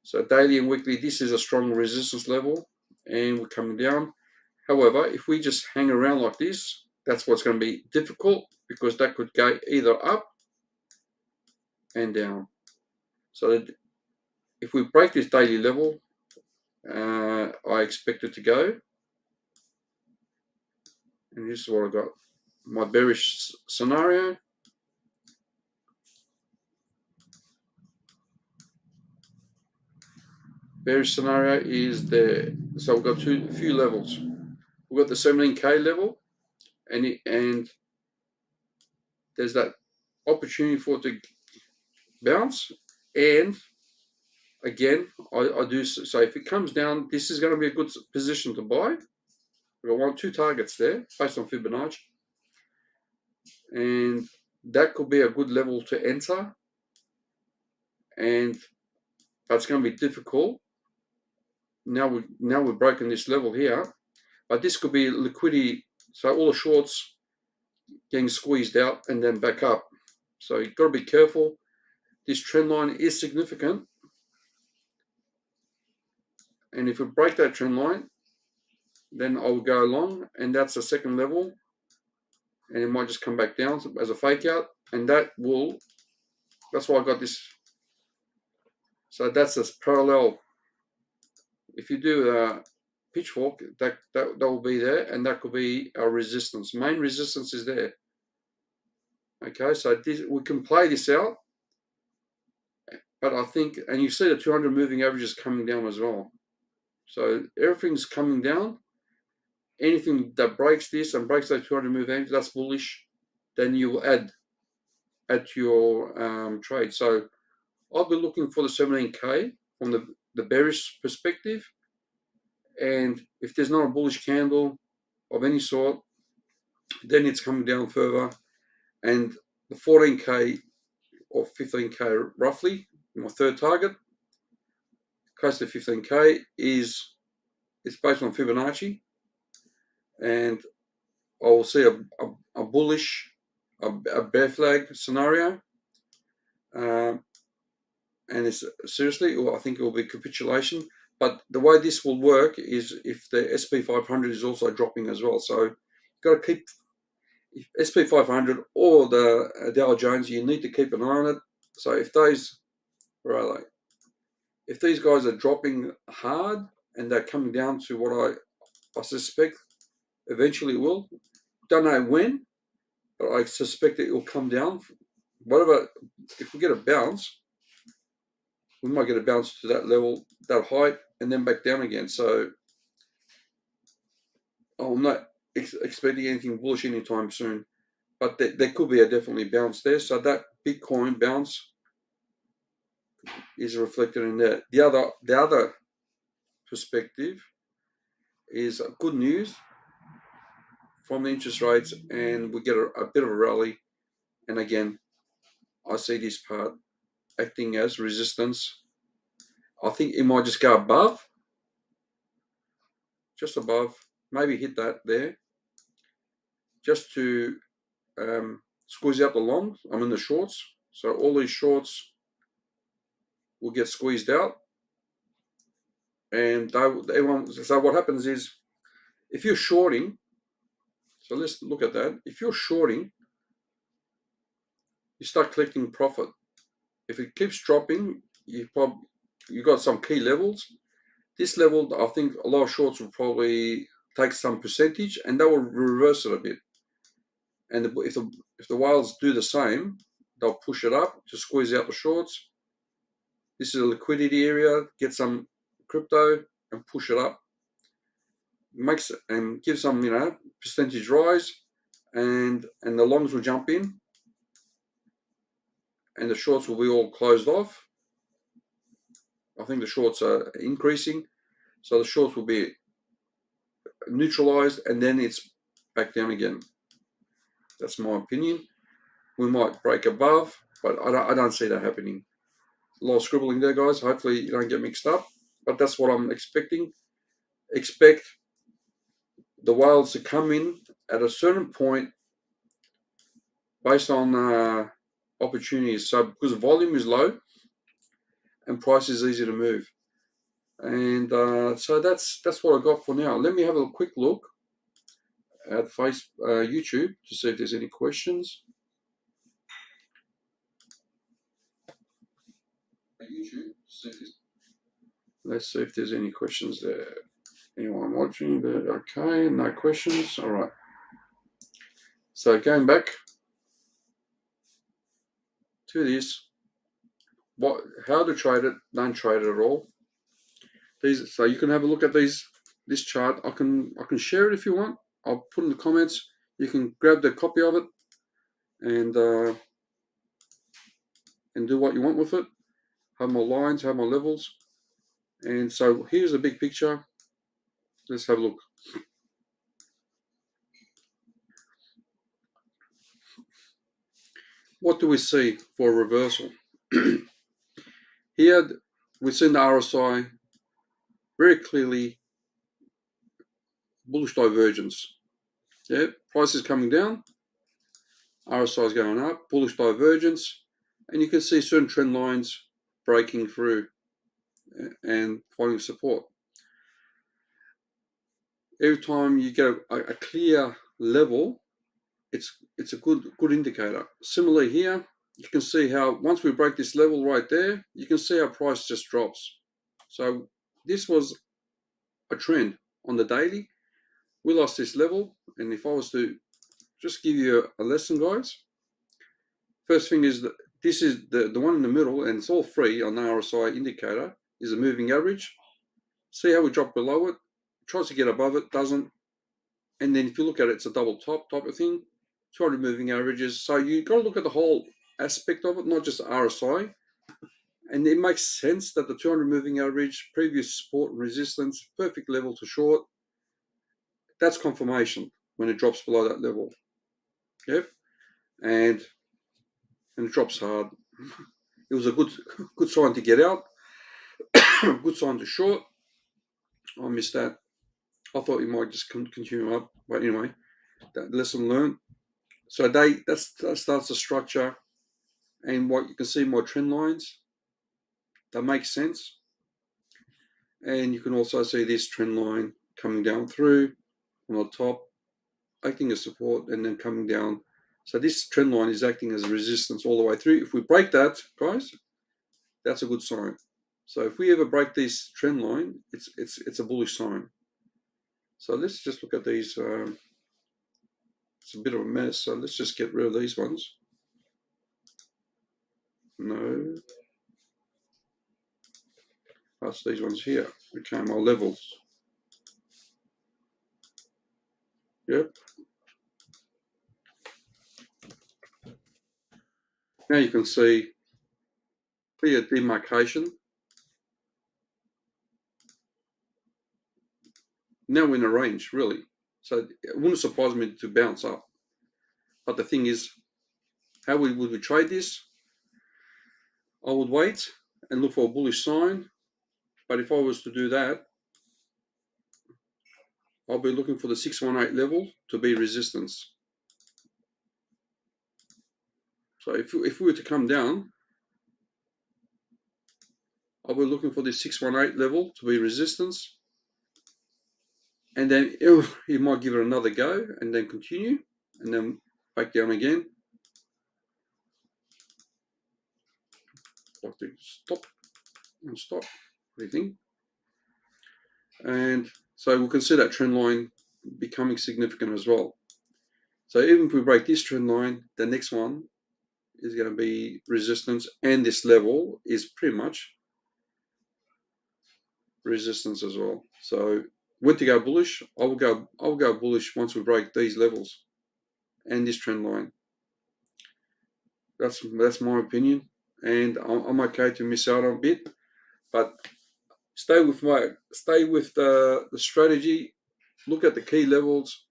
So daily and weekly, this is a strong resistance level, and we're coming down. However, if we just hang around like this, that's what's going to be difficult, because that could go either up and down. So that if we break this daily level, I expect it to go. And this is what I got. My bearish scenario. Bearish scenario is there. So we've got a few levels. We've got the 17K level, and there's that opportunity for it to bounce. And again, I do say if it comes down, this is going to be a good position to buy. We've got 2 targets there based on Fibonacci, and that could be a good level to enter. And that's going to be difficult. Now we've broken this level here, but this could be liquidity. So all the shorts getting squeezed out and then back up. So you've got to be careful. This trend line is significant, and if we break that trend line, then I will go long, and that's the second level, and it might just come back down as a fake out, and that's why I got this. So that's this parallel. If you do a pitchfork, that will be there, and that could be our resistance. Main resistance is there. Okay, so we can play this out, but I think, and you see the 200 moving averages coming down as well. So everything's coming down. Anything that breaks this and breaks that 200 moving average, that's bullish. Then you will add to your trade. So I'll be looking for the 17K from the bearish perspective. And if there's not a bullish candle of any sort, then it's coming down further. And the 14K or 15K roughly, my third target, close to 15K, is based on Fibonacci. And I will see a bullish, a bear flag scenario. And it's seriously, I think it will be capitulation. But the way this will work is if the SP500 is also dropping as well. So you've got to keep SP500 or the Dow Jones, you need to keep an eye on it. So if those, where are they? If these guys are dropping hard and they're coming down to what I suspect eventually it will, don't know when, but I suspect it will come down. Whatever, if we get a bounce, we might get a bounce to that level, that height, and then back down again. So I'm not expecting anything bullish anytime soon, but there could be a definitely bounce there. So that Bitcoin bounce is reflected in that. The other perspective is good news from the interest rates, and we get a bit of a rally. And again, I see this part acting as resistance. I think it might just go above, just above, maybe hit that there, just to squeeze out the longs, the shorts. So all these shorts will get squeezed out. And so what happens is, if you're shorting, so let's look at that. If you're shorting, you start collecting profit. If it keeps dropping, you got some key levels. This level, I think a lot of shorts will probably take some percentage, and they will reverse it a bit. And if the whales do the same, they'll push it up to squeeze out the shorts. This is a liquidity area. Get some crypto and push it up. Makes and give some percentage rise, and the longs will jump in, and the shorts will be all closed off. I think the shorts are increasing, so the shorts will be neutralized, and then it's back down again. That's my opinion. We might break above, but I don't see that happening. A lot of scribbling there, guys. Hopefully you don't get mixed up, but that's what I'm expecting. Expect the whales to come in at a certain point based on opportunities. So because volume is low and price is easy to move, and so that's what I got for now. Let me have a quick look at YouTube to see if there's any questions. Let's see if there's any questions there. Anyone watching there? Okay, no questions. All right. So going back to this, how to trade it? Don't trade it at all. So you can have a look at this chart. I can share it if you want. I'll put in the comments. You can grab the copy of it and do what you want with it. Have my lines, have my levels, and so here's the big picture. Let's have a look. What do we see for a reversal? Here we've seen the RSI very clearly bullish divergence. Yeah, price is coming down, RSI is going up, bullish divergence, and you can see certain trend lines breaking through and finding support. Every time you get a clear level, it's a good indicator. Similarly here, you can see how once we break this level right there, you can see our price just drops. So this was a trend on the daily. We lost this level, and if I was to just give you a lesson, guys, first thing is that this is the one in the middle, and it's all free on the RSI indicator, is a moving average. See how we drop below it, tries to get above it, doesn't, and then if you look at it, it's a double top type of thing. 200 moving averages. So you got to look at the whole aspect of it, not just the RSI. And it makes sense that the 200 moving average, previous support and resistance, perfect level to short. That's confirmation when it drops below that level. Yep. And it drops hard. It was a good sign to get out. Good sign to short. I missed that. I thought you might just continue up, but anyway, that lesson learned. So that starts the structure, and what you can see my trend lines, that makes sense. And you can also see this trend line coming down through on the top, acting as support, and then coming down. So this trend line is acting as a resistance all the way through. If we break that, guys, that's a good sign. So if we ever break this trend line, it's a bullish sign. So let's just look at these. It's a bit of a mess, so let's just get rid of these ones. No. That's these ones here. Okay, my levels. Yep. Now you can see clear demarcation. Now we're in a range, really. So it wouldn't surprise me to bounce up. But the thing is, how would we trade this? I would wait and look for a bullish sign. But if I was to do that, I'll be looking for the 618 level to be resistance. So if we were to come down, I'll be looking for this 618 level to be resistance, and then you might give it another go and then continue, and then back down again. Like to stop and stop. What do you think? And so we can see that trend line becoming significant as well. So even if we break this trend line, the next one is going to be resistance, and this level is pretty much resistance as well. So when to go bullish, I will go bullish once we break these levels and this trend line. That's my opinion, and I'm okay to miss out on a bit, but stay with the strategy. Look at the key levels,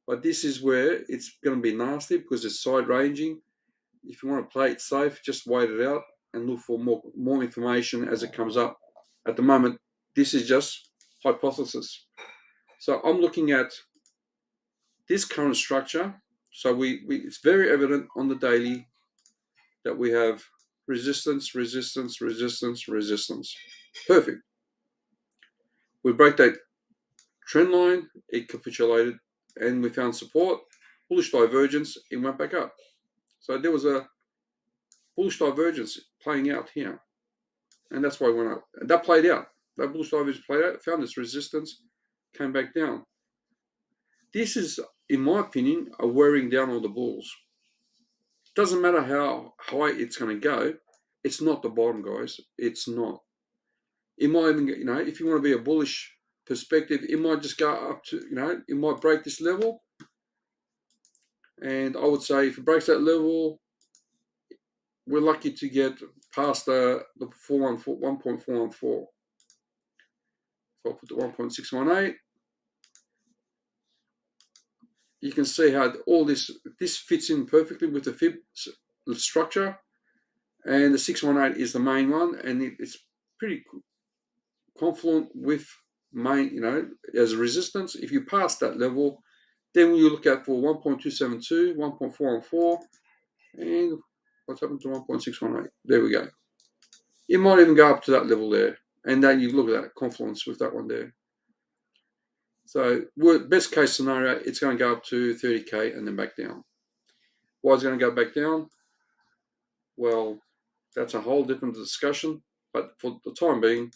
but this is where it's going to be nasty because it's side ranging. If you want to play it safe, just wait it out and look for more information as it comes up. At the moment, this is just hypothesis. So I'm looking at this current structure. So it's very evident on the daily that we have resistance, resistance, resistance, resistance. Perfect. We break that trend line, it capitulated, and we found support, bullish divergence, it went back up. So there was a bullish divergence playing out here, and that's why it went up. And that played out. That bullish divergence played out, found its resistance, came back down. This is, in my opinion, a wearing down of the bulls. Doesn't matter how high it's going to go. It's not the bottom, guys. It's not. It might even, if you want to be a bullish perspective, it might just go up to, it might break this level. And I would say if it breaks that level, we're lucky to get past the 1.414. So I'll put the 1.618. You can see how all this fits in perfectly with the fib structure, and the 618 is the main one, and it's pretty confluent with main, as a resistance. If you pass that level, then you look at for 1.272, 1.414, and what's happened to 1.618? There we go. It might even go up to that level there, and then you look at that confluence with that one there. So best case scenario, it's going to go up to 30k and then back down. Why is it going to go back down? Well, that's a whole different discussion, but for the time being,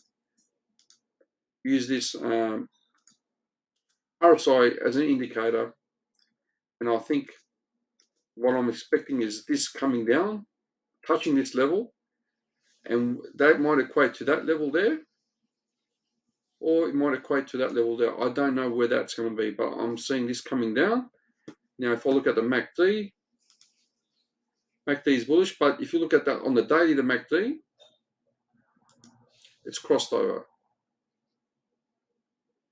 use this RSI as an indicator, and I think what I'm expecting is this coming down, touching this level, and that might equate to that level there, or it might equate to that level there. I don't know where that's going to be, but I'm seeing this coming down. Now, if I look at the MACD is bullish, but if you look at that on the daily, the MACD, it's crossed over.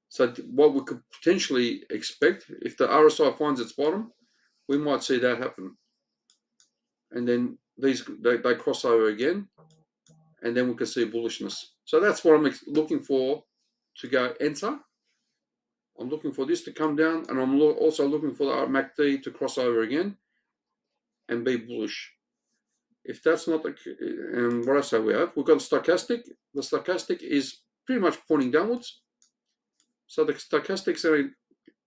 So what we could potentially expect, if the RSI finds its bottom, we might see that happen. And then they cross over again, and then we can see bullishness. So that's what I'm looking for to go enter. I'm looking for this to come down, and I'm also looking for the MACD to cross over again and be bullish. If that's not the, and what I say we've got stochastic. The stochastic is pretty much pointing downwards. So the stochastic's,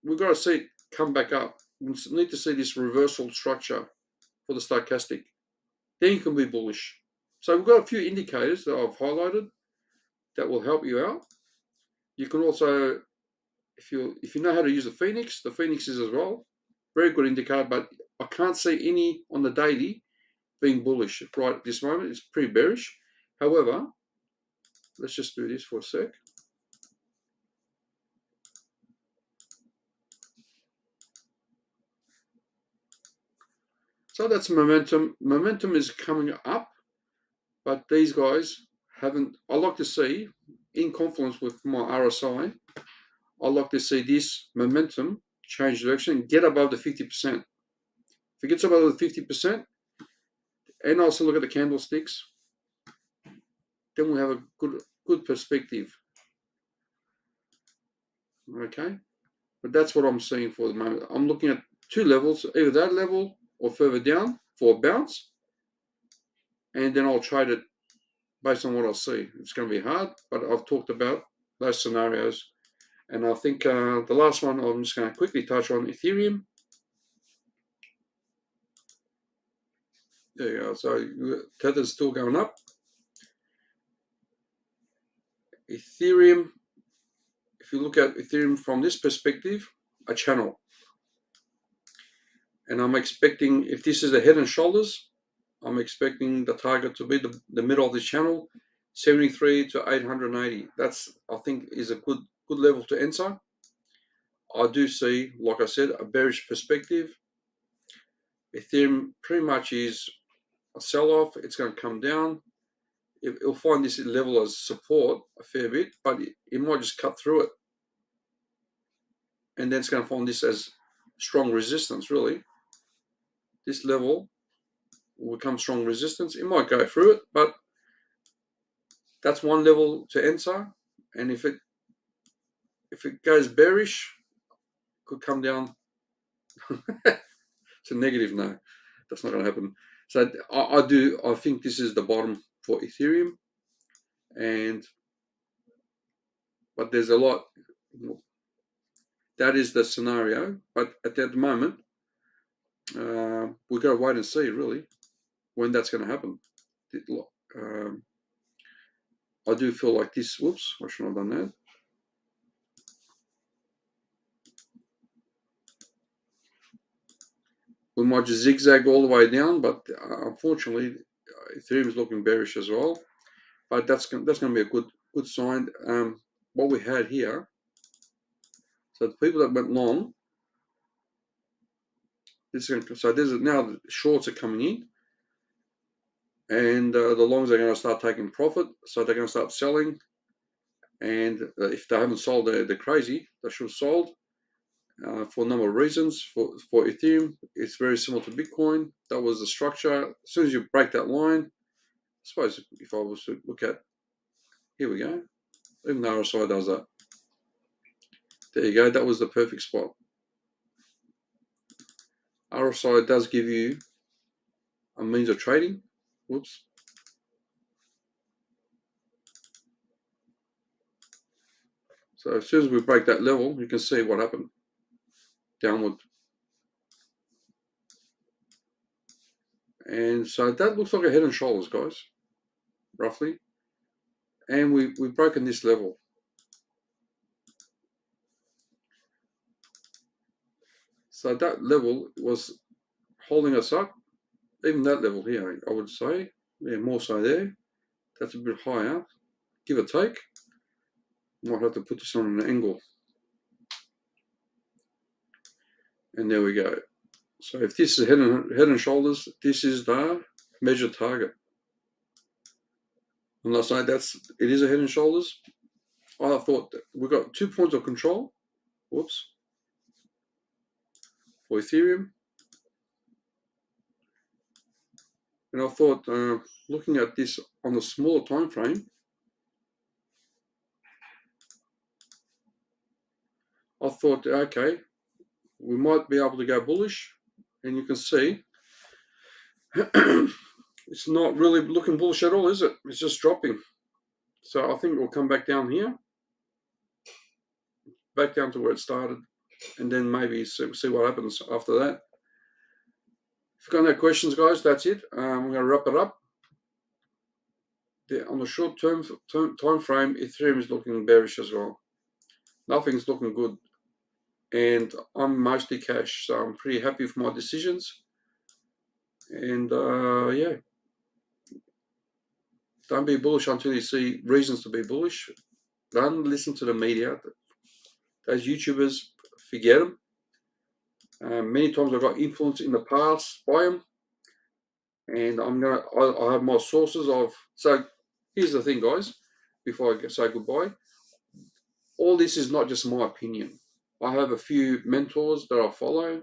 we've got to see it come back up. We need to see this reversal structure for the stochastic. Then you can be bullish. So we've got a few indicators that I've highlighted that will help you out. You can also, if you know how to use the Phoenix is as well. Very good indicator, but I can't see any on the daily being bullish right at this moment. It's pretty bearish. However, let's just do this for a sec. So that's momentum. Momentum is coming up, but these guys haven't. I like to see, in confluence with my RSI, I like to see this momentum change direction and get above the 50%. If it gets above the 50%, and also look at the candlesticks, then we'll have a good perspective. Okay, but that's what I'm seeing for the moment. I'm looking at two levels, either that level or further down for a bounce, and then I'll trade it based on what I see. It's going to be hard, but I've talked about those scenarios. And I think the last one I'm just going to quickly touch on Ethereum. There you go. So Tether's still going up. Ethereum, if you look at Ethereum from this perspective, a channel. And I'm expecting, if this is the head and shoulders, I'm expecting the target to be the middle of the channel, 73 to 880. That's, I think, is a good level to enter. I do see, like I said, a bearish perspective. Ethereum pretty much is a sell-off. It's going to come down. It'll find this level as support a fair bit, but it might just cut through it. And then it's going to find this as strong resistance, really. This level will become strong resistance. It might go through it, but that's one level to enter. And if it goes bearish, could come down to negative. No, that's not going to happen. So I think this is the bottom for Ethereum, but there's a lot. That is the scenario, but at the moment, we've got to wait and see really when that's going to happen. I do feel like this. Whoops, I shouldn't have done that. We might just zigzag all the way down, but unfortunately, Ethereum is looking bearish as well. But that's going to be a good sign. What we had here. So the people that went long, so there's now the shorts are coming in, and the longs are going to start taking profit. So they're going to start selling, and if they haven't sold, they're crazy. They should have sold for a number of reasons. For Ethereum, it's very similar to Bitcoin. That was the structure. As soon as you break that line, I suppose if I was to look at, here we go. Even the RSI does that. There you go. That was the perfect spot. RSI does give you a means of trading. Whoops. So as soon as we break that level, you can see what happened. Downward. And so that looks like a head and shoulders, guys, roughly. And we've broken this level. So that level was holding us up. Even that level here, I would say. Yeah, more so there. That's a bit higher. Give or take. Might have to put this on an angle. And there we go. So if this is head and shoulders, this is the measured target. I'm not saying it is a head and shoulders. I thought that we've got 2 points of control. Whoops. For Ethereum. And I thought, looking at this on a smaller time frame, I thought, okay, we might be able to go bullish. And you can see, it's not really looking bullish at all, is it? It's just dropping. So I think we'll come back down here, back down to where it started, and then maybe see what happens after that. If you've got no questions, guys, that's it. I'm going to wrap it up. On the short term time frame, Ethereum is looking bearish as well. Nothing's looking good. And I'm mostly cash, so I'm pretty happy with my decisions. And yeah, don't be bullish until you see reasons to be bullish. Don't listen to the media. Those YouTubers, forget them. Many times I've got influence in the past by them, and I have my sources of. So here's the thing, guys. Before I say goodbye, all this is not just my opinion. I have a few mentors that I follow.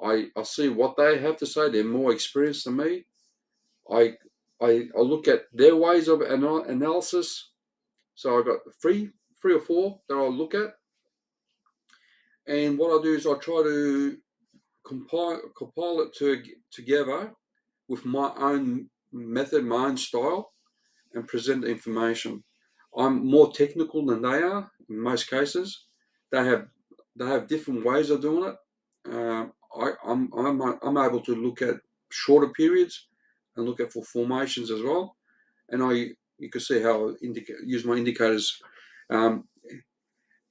I see what they have to say. They're more experienced than me. I look at their ways of analysis. So I've got three or four that I'll look at. And what I do is I try to compile it together with my own method, my own style, and present the information. I'm more technical than they are in most cases. They have different ways of doing it. I'm able to look at shorter periods and look at for formations as well. And you can see how I use my indicators. None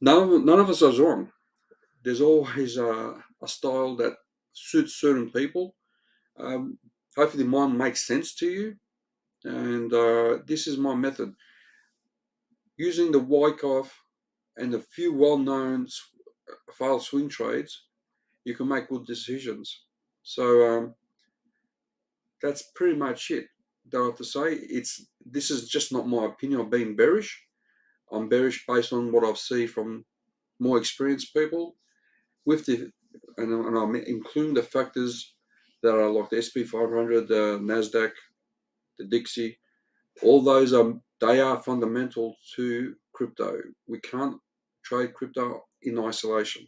of us is wrong. There's always a style that suits certain people. Hopefully mine makes sense to you. And this is my method. Using the Wyckoff and a few well-known failed swing trades, you can make good decisions. So that's pretty much it. Though I have to say, this is just not my opinion of being bearish. I'm bearish based on what I've seen from more experienced people, and I'm including the factors that are like the SP 500, the Nasdaq, the Dixie. All those they are fundamental to crypto. We can't trade crypto in isolation.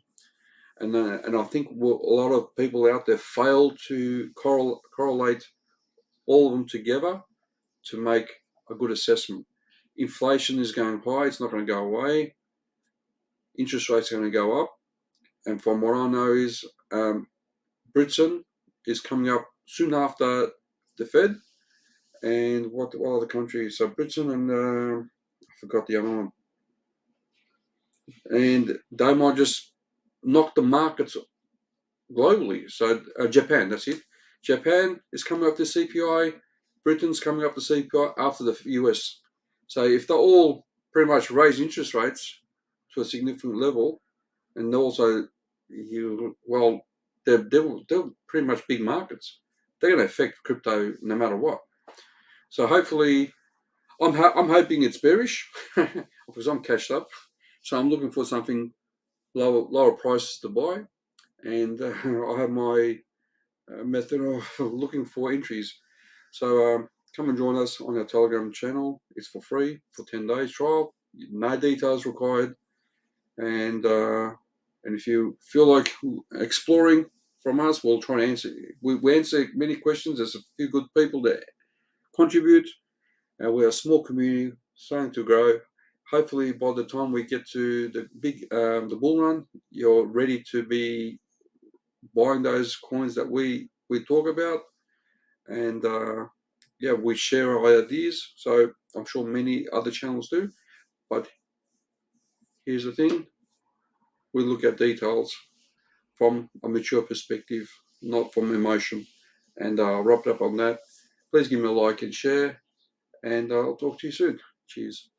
And I think a lot of people out there fail to correlate all of them together to make a good assessment. Inflation is going high; it's not going to go away. Interest rates are going to go up, and from what I know is Britain is coming up soon after the Fed, and what other countries? So Britain and I forgot the other one, and they might just knock the markets globally. So Japan, that's it. Japan is coming up to CPI. Britain's coming up to CPI after the US. So if they all pretty much raise interest rates to a significant level, and also they're pretty much big markets. They're going to affect crypto no matter what. So hopefully, I'm hoping it's bearish because I'm cashed up. So I'm looking for something lower prices to buy, and I have my method of looking for entries. So come and join us on our Telegram channel. It's for free for 10 days trial. No details required, and if you feel like exploring from us, we'll try and answer. We answer many questions. There's a few good people that contribute. We're a small community starting to grow. Hopefully, by the time we get to the the bull run, you're ready to be buying those coins that we talk about, and we share our ideas. So I'm sure many other channels do. But here's the thing: we look at details from a mature perspective, not from emotion. And I'll wrap it up on that. Please give me a like and share, and I'll talk to you soon. Cheers.